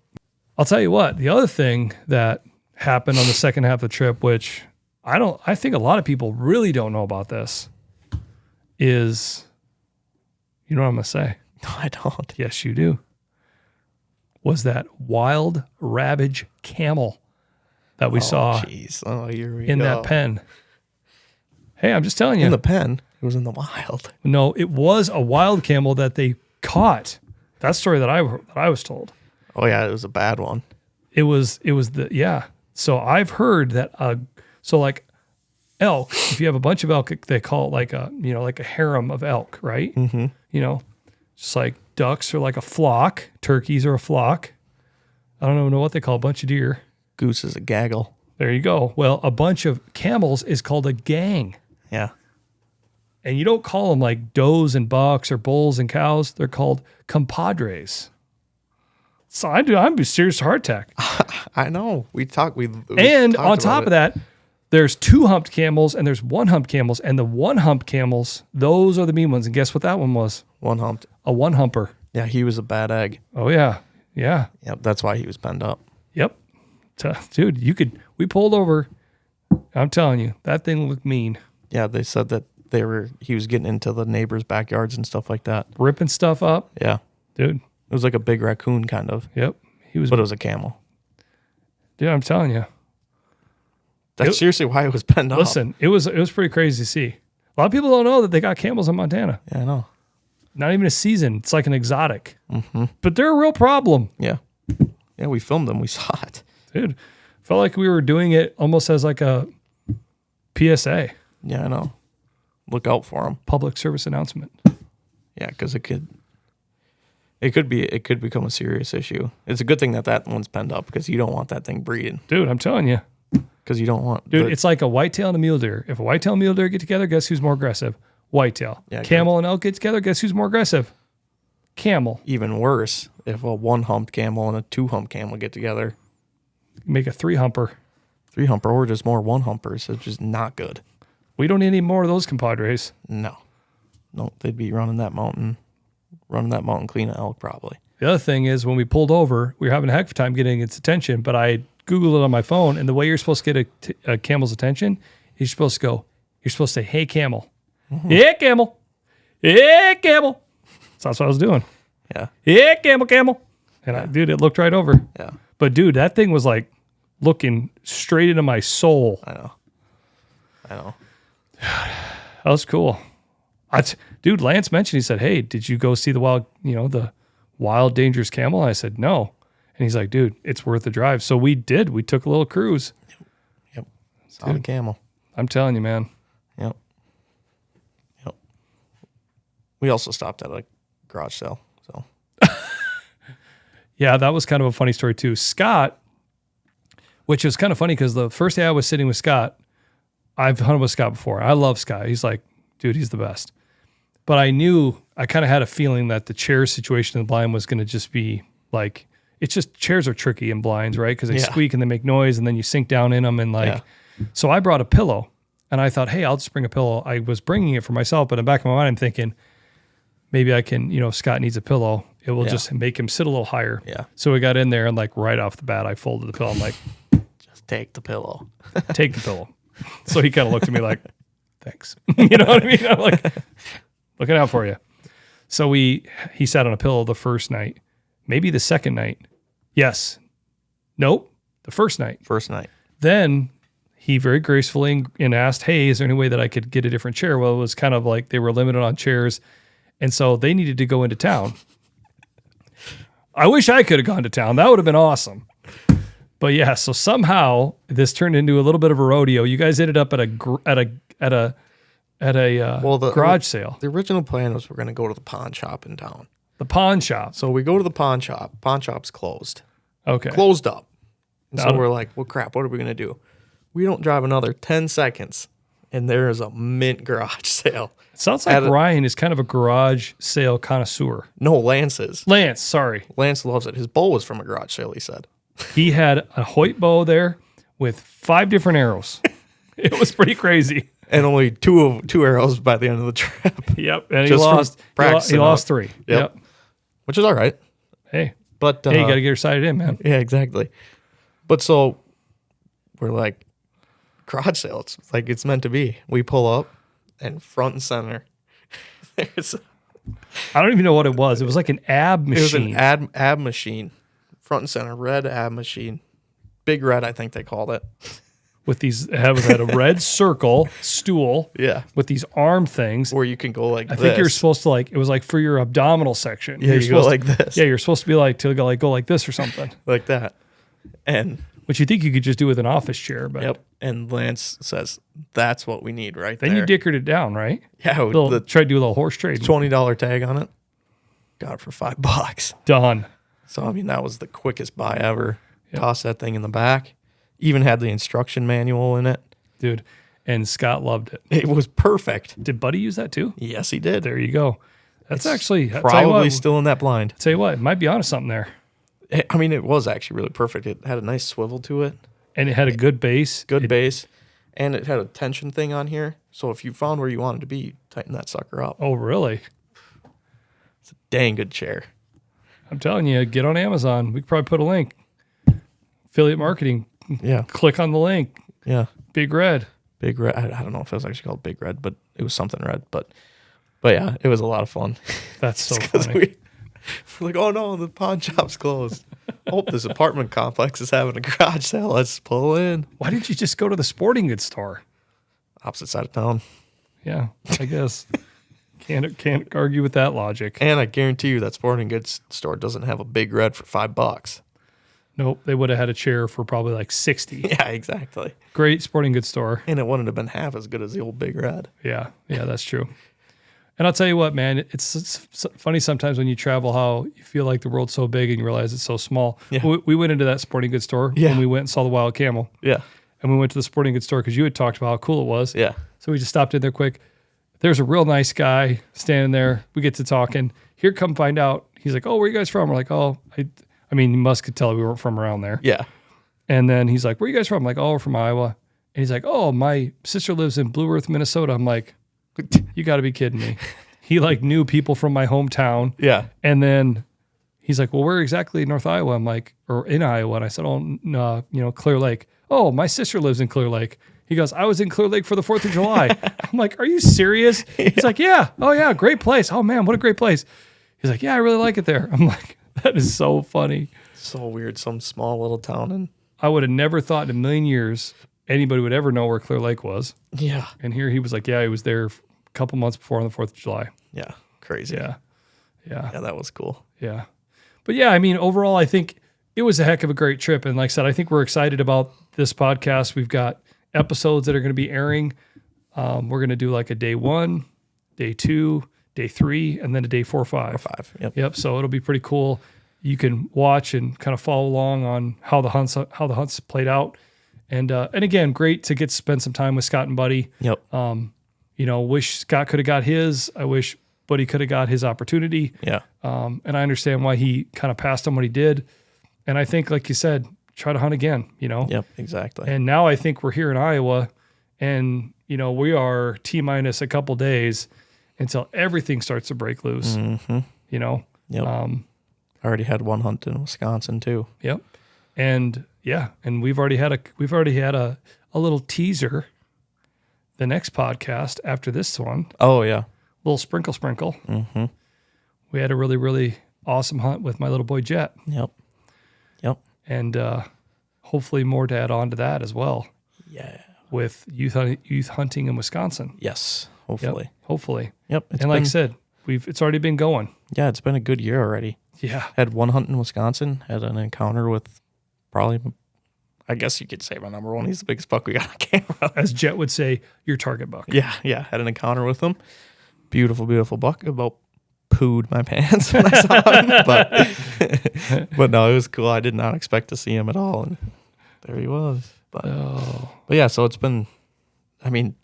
I'll tell you what, the other thing that happened on the second half of the trip, which I think a lot of people really don't know about this, is, you know what I'm going to say? No, I don't. Yes, you do. Was that wild ravage camel that we saw Jeez. Oh, here we in go. that pen. Hey, I'm just telling you. In the pen. It was in the wild. No, it was a wild camel that they caught. That story that I was told. Oh yeah, it was a bad one. It was yeah. So I've heard that like elk, if you have a bunch of elk, they call it like a harem of elk, right? Mm-hmm. Just like ducks are like a flock, turkeys are a flock. I don't even know what they call a bunch of deer. Goose is a gaggle. There you go. Well, a bunch of camels is called a gang. Yeah. And you don't call them like does and bucks or bulls and cows. They're called compadres. So I'm a serious heart attack. I know. We And talked on top about of that, there's 2 humped camels and there's 1 humped camels. And the 1 humped camels, those are the mean ones. And guess what that one was? one humped. A 1 humper. Yeah, he was a bad egg. Oh, yeah. Yeah. Yep, that's why he was penned up. Yep. Dude, we pulled over. I'm telling you, that thing looked mean. Yeah, they said that he was getting into the neighbors' backyards and stuff like that. Ripping stuff up. Yeah. Dude. It was like a big raccoon kind of. Yep. But it was a camel. Dude, I'm telling you. That's seriously why it was penned up. Listen, it was pretty crazy to see. A lot of people don't know that they got camels in Montana. Yeah, I know. Not even a season. It's like an exotic. Mm-hmm. But they're a real problem. Yeah. Yeah, we filmed them. We saw it. Dude, felt like we were doing it almost as like a PSA. Yeah, I know. Look out for them. Public service announcement. Yeah, because it could become a serious issue. It's a good thing that one's penned up because you don't want that thing breeding. Dude, I'm telling you. Because you don't want... Dude, it's like a whitetail and a mule deer. If a whitetail and mule deer get together, guess who's more aggressive? Whitetail. Yeah, Camel and elk get together, guess who's more aggressive? Camel. Even worse, if a 1-humped camel and a 2-humped camel get together. Make a 3-humper. 3-humper or just more 1-humpers. It's just not good. We don't need any more of those compadres. No, they'd be running that mountain clean of elk probably. The other thing is when we pulled over, we were having a heck of a time getting its attention, but I Googled it on my phone, and the way you're supposed to get a camel's attention, you're supposed to say, hey, camel. Mm-hmm. Hey, camel. Hey, camel. So that's what I was doing. Yeah. Hey, camel. And dude, it looked right over. Yeah. But dude, that thing was like looking straight into my soul. I know. That was cool. Dude, Lance mentioned, he said, hey, did you go see the wild dangerous camel? And I said, no. And he's like, dude, it's worth the drive. So we did. We took a little cruise. Yep. Saw the camel. I'm telling you, man. Yep. We also stopped at a garage sale. So. Yeah, that was kind of a funny story too. Scott, which was kind of funny because the first day I was sitting with Scott, I've hunted with Scott before. I love Scott. He's like, dude, he's the best. But I kind of had a feeling that the chair situation in the blind was going to just be like, it's just chairs are tricky in blinds, right? Because they squeak and they make noise and then you sink down in them. And so I brought a pillow and I thought, hey, I'll just bring a pillow. I was bringing it for myself, but in the back of my mind, I'm thinking maybe I can, if Scott needs a pillow, it will just make him sit a little higher. Yeah. So we got in there and like right off the bat, I folded the pillow. I'm like, just take the pillow. Take the pillow. So he kind of looked at me like, thanks. You know what I mean? I'm like, looking out for you. So he sat on a pillow the first night, maybe the second night. Yes. Nope. The first night. Then he very gracefully and asked, hey, is there any way that I could get a different chair? Well, it was kind of like they were limited on chairs. And so they needed to go into town. I wish I could have gone to town. That would have been awesome. But yeah, so somehow this turned into a little bit of a rodeo. You guys ended up at a garage sale. The original plan was we're going to go to the pawn shop in town. The pawn shop. So we go to the pawn shop. Pawn shop's closed. Okay. Closed up. And so we're like, well, crap, what are we going to do? We don't drive another 10 seconds, and there is a mint garage sale. It sounds like Ryan is kind of a garage sale connoisseur. No, Lance is. Lance, sorry. Lance loves it. His bow was from a garage sale, he said. He had a Hoyt bow there with 5 different arrows. It was pretty crazy. And only two arrows by the end of the trip. Yep. And he lost 3. Yep. Which is all right. Hey. But hey, you got to get her sighted in, man. Yeah, exactly. But so we're like, garage sale. It's like it's meant to be. We pull up, and front and center, there's. I don't even know what it was. It was like an ab machine. It was an ab machine, front and center, red ab machine, big red. I think they called it. With these, it had a red circle stool. Yeah. With these arm things. Where you can go like I think you're supposed to it was like for your abdominal section. Yeah, you go like this. Yeah, you're supposed to be go like this or something. Like that. And. Which you think you could just do with an office chair. But Yep. And Lance says, that's what we need right then there. Then you dickered it down, right? Yeah. Try to do a little horse trade. $20 tag on it. Got it for $5. Done. So, I mean, that was the quickest buy ever. Yep. Toss that thing in the back. Even had the instruction manual in it. Dude, and Scott loved it. It was perfect. Did Buddy use that too? Yes, he did. There you go. That's actually probably still in that blind. Tell you what, it might be onto something there. I mean, it was actually really perfect. It had a nice swivel to it. And it had a good base. Good base. And it had a tension thing on here. So if you found where you wanted to be, tighten that sucker up. Oh, really? It's a dang good chair. I'm telling you, get on Amazon. We could probably put a link. Affiliate marketing. Yeah. Click on the link. Yeah. Big Red. Big Red. I don't know if it was actually called Big Red, but it was something red. But yeah, it was a lot of fun. That's so funny. We're like, oh no, the pawn shop's closed. Oh, this apartment complex is having a garage sale. Let's pull in. Why didn't you just go to the sporting goods store? Opposite side of town. Yeah, I guess. Can't argue with that logic. And I guarantee you that sporting goods store doesn't have a Big Red for $5. Nope, they would have had a chair for probably like 60. Yeah, exactly. Great sporting goods store. And it wouldn't have been half as good as the old Big Red. Yeah, that's true. And I'll tell you what, man, it's funny sometimes when you travel how you feel like the world's so big and you realize it's so small. Yeah. We went into that sporting goods store when we went and saw the wild camel. Yeah. And we went to the sporting goods store because you had talked about how cool it was. Yeah. So we just stopped in there quick. There's a real nice guy standing there. We get to talking. Here, come find out. He's like, oh, where are you guys from? We're like, oh, I mean, you must could tell we weren't from around there. Yeah. And then he's like, where are you guys from? I'm like, oh, we're from Iowa. And he's like, oh, my sister lives in Blue Earth, Minnesota. I'm like, you got to be kidding me. He knew people from my hometown. Yeah. And then he's like, well, where exactly in North Iowa? I'm like, or in Iowa. And I said, oh, no, Clear Lake. Oh, my sister lives in Clear Lake. He goes, I was in Clear Lake for the 4th of July. I'm like, are you serious? Yeah. He's like, yeah. Oh, yeah. Great place. Oh, man, what a great place. He's like, yeah, I really like it there. I'm like, that is so funny. So weird. Some small little town. And I would have never thought in a million years anybody would ever know where Clear Lake was. Yeah. And here he was like, yeah, he was there a couple months before on the 4th of July. Yeah. Crazy. Yeah. Yeah. Yeah, that was cool. Yeah. But yeah, I mean, overall, I think it was a heck of a great trip. And like I said, I think we're excited about this podcast. We've got episodes that are going to be airing. We're going to do like a day 1, day 2, day 3, and then a day 4, 5. Yep. So it'll be pretty cool. You can watch and kind of follow along on how the hunts played out. And again, great to get to spend some time with Scott and Buddy. Yep. Wish Scott could have got his. I wish Buddy could have got his opportunity. Yeah. And I understand why he kind of passed on what he did. And I think, like you said, try to hunt again, Yep, exactly. And now I think we're here in Iowa and, we are T-minus a couple days until everything starts to break loose, Yep. I already had one hunt in Wisconsin too. Yep. And and we've already had a little teaser. The next podcast after this one. Oh yeah. Little sprinkle. Mm-hmm. We had a really, really awesome hunt with my little boy Jet. Yep. And hopefully more to add on to that as well. Yeah. With youth hunting in Wisconsin. Yes. Hopefully. Yep, hopefully. Yep. And like I said, it's already been going. Yeah, it's been a good year already. Yeah. Had one hunt in Wisconsin, had an encounter with probably, I guess you could say my number one. He's the biggest buck we got on camera. As Jet would say, your target buck. Yeah. Had an encounter with him. Beautiful, beautiful buck. About pooed my pants when I saw him. But no, it was cool. I did not expect to see him at all. And There he was. But yeah, so it's been, I mean,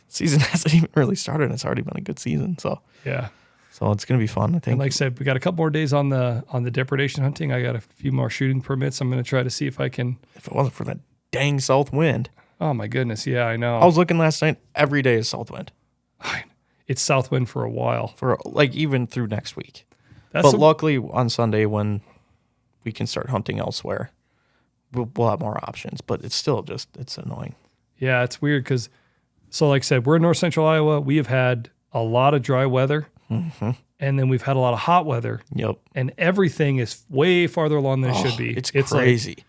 season hasn't even really started and it's already been a good season. So Yeah. so it's going to be fun, I think. And like I said, we got a couple more days on the depredation hunting. I got a few more shooting permits. I'm going to try to see if I can. If it wasn't for that dang south wind. Oh my goodness. Yeah, I know. I was looking last night. Every day is south wind. It's south wind for a while. For like even through next week. That's But luckily on Sunday when we can start hunting elsewhere, we'll have more options. But it's still just, it's annoying. Yeah, it's weird because, so like I said, we're in north central Iowa. We have had a lot of dry weather. Mm-hmm. And then we've had a lot of hot weather. Yep. And everything is way farther along than it should be. It's crazy. Like,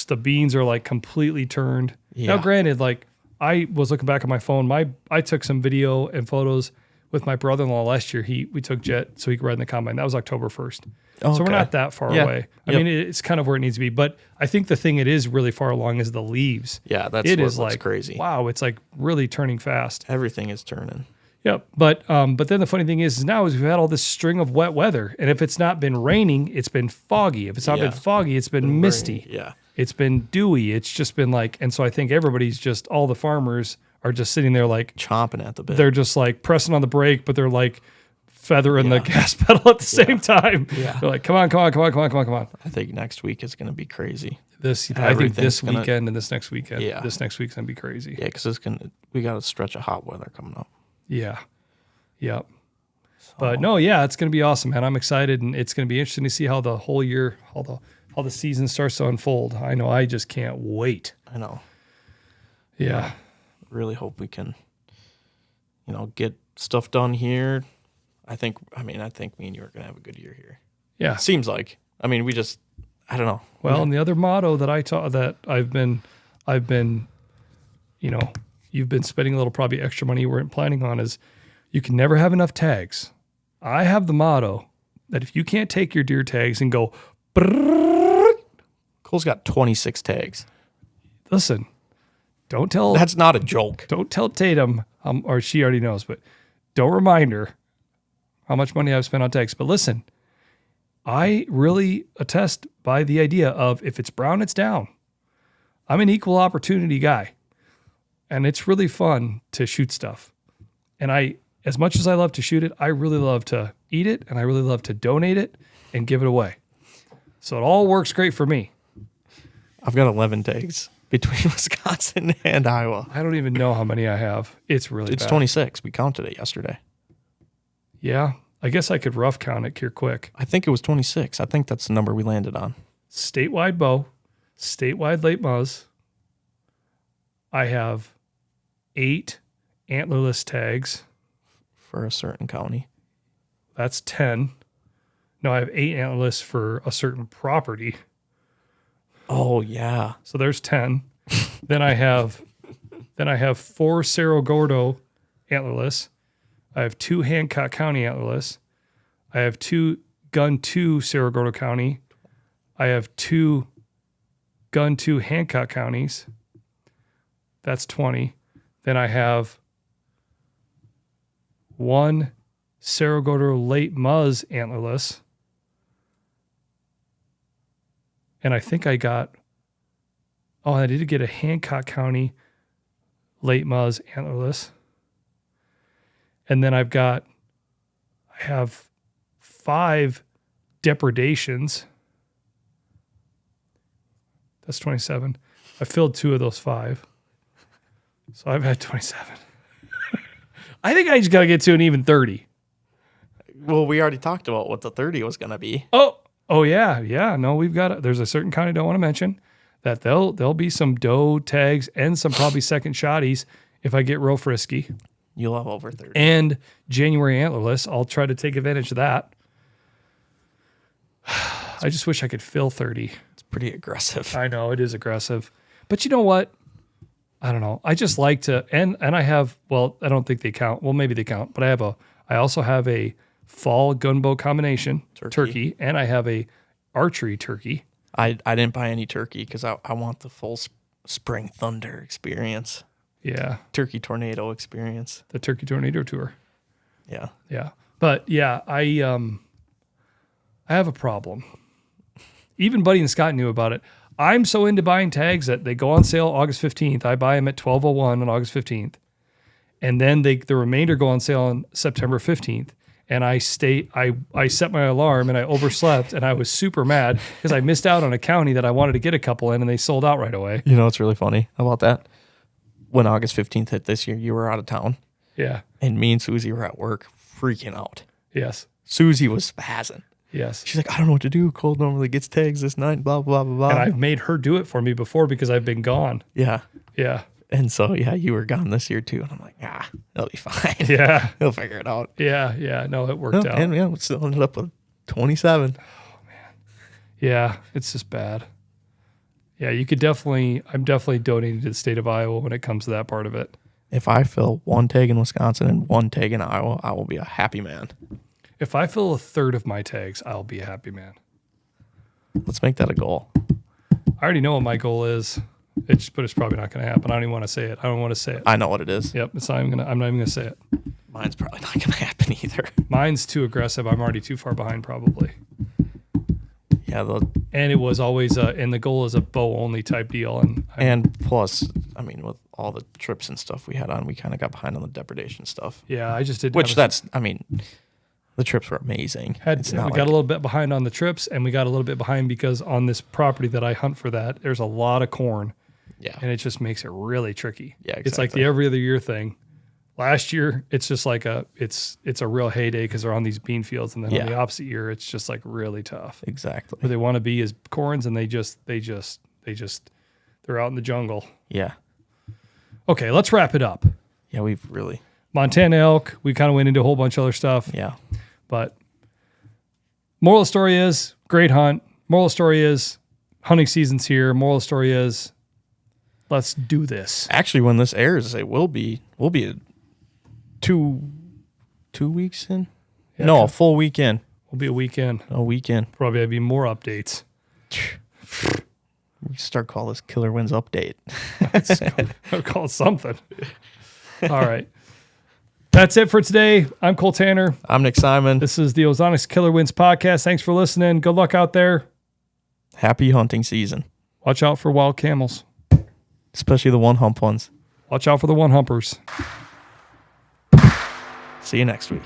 the beans are like completely turned. Yeah. Now, granted, like I was looking back at my phone. I took some video and photos with my brother-in-law last year. We took jet so he could ride in the combine. That was October 1st. Okay. So we're not that far away. I Yep. mean, it's kind of where it needs to be. But I think the thing it is really far along is the leaves. Yeah, that's It what is looks like crazy. Wow, it's like really turning fast. Everything is turning. Yep. But then the funny thing is now we've had all this string of wet weather. And if it's not been raining, it's been foggy. If it's not been foggy, it's been misty. Yeah. It's been dewy. It's just been like, and so I think everybody's just, all the farmers are just sitting there like Chomping at the bit. they're just like pressing on the brake, but they're like feathering the gas pedal at the same time. Yeah. They're like, come on. I think next week is going to be crazy. I think Everything's this weekend and this next weekend. Yeah. This next week's going to be crazy. Yeah, because we got a stretch of hot weather coming up. Yeah. Yep. But no, yeah, it's going to be awesome, man. I'm excited, and it's going to be interesting to see how the whole year, how the season starts to unfold. I know, I just can't wait. I know. Yeah. Really hope we can, get stuff done here. I think me and you are going to have a good year here. Yeah. Seems like. I mean, I don't know. Well, and the other motto that I taught that I've been, you've been spending a little probably extra money you weren't planning on is you can never have enough tags. I have the motto that if you can't take your deer tags and go, Cole's got 26 tags. listen, don't tell That's not a joke. Don't tell Tatum, or she already knows, but don't remind her how much money I've spent on tags. But listen, I really attest by the idea of if it's brown, it's down. I'm an equal opportunity guy, and it's really fun to shoot stuff. And as much as I love to shoot it, I really love to eat it, and I really love to donate it and give it away. So it all works great for me. I've got 11 tags between Wisconsin and Iowa. I don't even know how many I have. It's really It's bad. 26. We counted it yesterday. Yeah. I guess I could rough count it here quick. I think it was 26. I think that's the number we landed on. Statewide bow, statewide late muzz. I have 8 antlerless tags. For a certain county. That's 10. No, I have 8 antlerless for a certain property. Oh, yeah. So there's 10. Then I have 4 Cerro Gordo antlerless. I have 2 Hancock County antlerless. I have 2 Gun 2 Cerro Gordo County. I have 2 Gun 2 Hancock counties. That's 20. Then I have 1 Cerro Gordo late muzz antlerless. And I think I did get a Hancock County late muzz antlerless. And then I have 5 depredations. That's 27. I filled 2 of those 5. So I've had 27. I think I just got to get to an even 30. Well, we already talked about what the 30 was going to be. Oh yeah. Yeah. No, there's a certain county I don't want to mention that there'll be some doe tags and some probably second shotties if I get real frisky. You'll have over 30. And January antlerless. I'll try to take advantage of that. I just wish I could fill 30. It's pretty aggressive. I know it is aggressive, but you know what? I don't know. I just like to, and I have, well, I don't think they count. Well, maybe they count, but I also have a fall gunbow combination turkey, and I have a archery turkey. I didn't buy any turkey because I want the full spring thunder experience. Yeah. Turkey tornado experience. The Turkey Tornado Tour. Yeah. Yeah. But yeah, I have a problem. Even Buddy and Scott knew about it. I'm so into buying tags that they go on sale August 15th. I buy them at 12:01 on August 15th. And then the remainder go on sale on September 15th. And I set my alarm and I overslept and I was super mad because I missed out on a county that I wanted to get a couple in and they sold out right away. You know what's really funny about that? When August 15th hit this year, you were out of town. Yeah. And me and Susie were at work freaking out. Yes. Susie was spazzing. Yes. She's like, I don't know what to do. Cole normally gets tags this night, blah, blah, blah, blah. And I've made her do it for me before because I've been gone. Yeah. Yeah. And so, yeah, you were gone this year too. And I'm like, it'll be fine. Yeah. He'll figure it out. Yeah. Yeah. No, it worked out. And yeah, we still ended up with 27. Yeah. It's just bad. Yeah. I'm definitely donating to the state of Iowa when it comes to that part of it. If I fill one tag in Wisconsin and one tag in Iowa, I will be a happy man. If I fill a third of my tags, I'll be a happy man. Let's make that a goal. I already know what my goal is. But it's probably not going to happen. I don't even want to say it. I don't want to say it. I know what it is. Yep. I'm not even going to say it. Mine's probably not going to happen either. Mine's too aggressive. I'm already too far behind probably. Yeah. And it was always and the goal is a bow only type deal. And plus, I mean, with all the trips and stuff we had on, we kind of got behind on the depredation stuff. Yeah, I just did. The trips were amazing. We got a little bit behind on the trips, and we got a little bit behind because on this property that I hunt for there's a lot of corn. Yeah. And it just makes it really tricky. Yeah, exactly. It's like the every other year thing. Last year, it's just like it's a real heyday because they're on these bean fields, and then on the opposite year, it's just like really tough. Exactly. Where they want to be is corns, and they're out in the jungle. Yeah. Okay, let's wrap it up. Yeah, we've really Montana elk. We kind of went into a whole bunch of other stuff. Yeah. But moral of the story is great hunt. Moral of the story is hunting season's here. Moral of the story is let's do this. Actually, when this airs, we'll be two weeks in. Yeah, no, a full weekend. We'll be a weekend. A weekend. Probably have be more updates. We start call this Killerwinds update. I'll call it something. All right. That's it for today. I'm Cole Tanner. I'm Nick Simon. This is the Ozonics Killerwinds podcast. Thanks for listening. Good luck out there. Happy hunting season. Watch out for wild camels. Especially the one hump ones. Watch out for the one humpers. See you next week.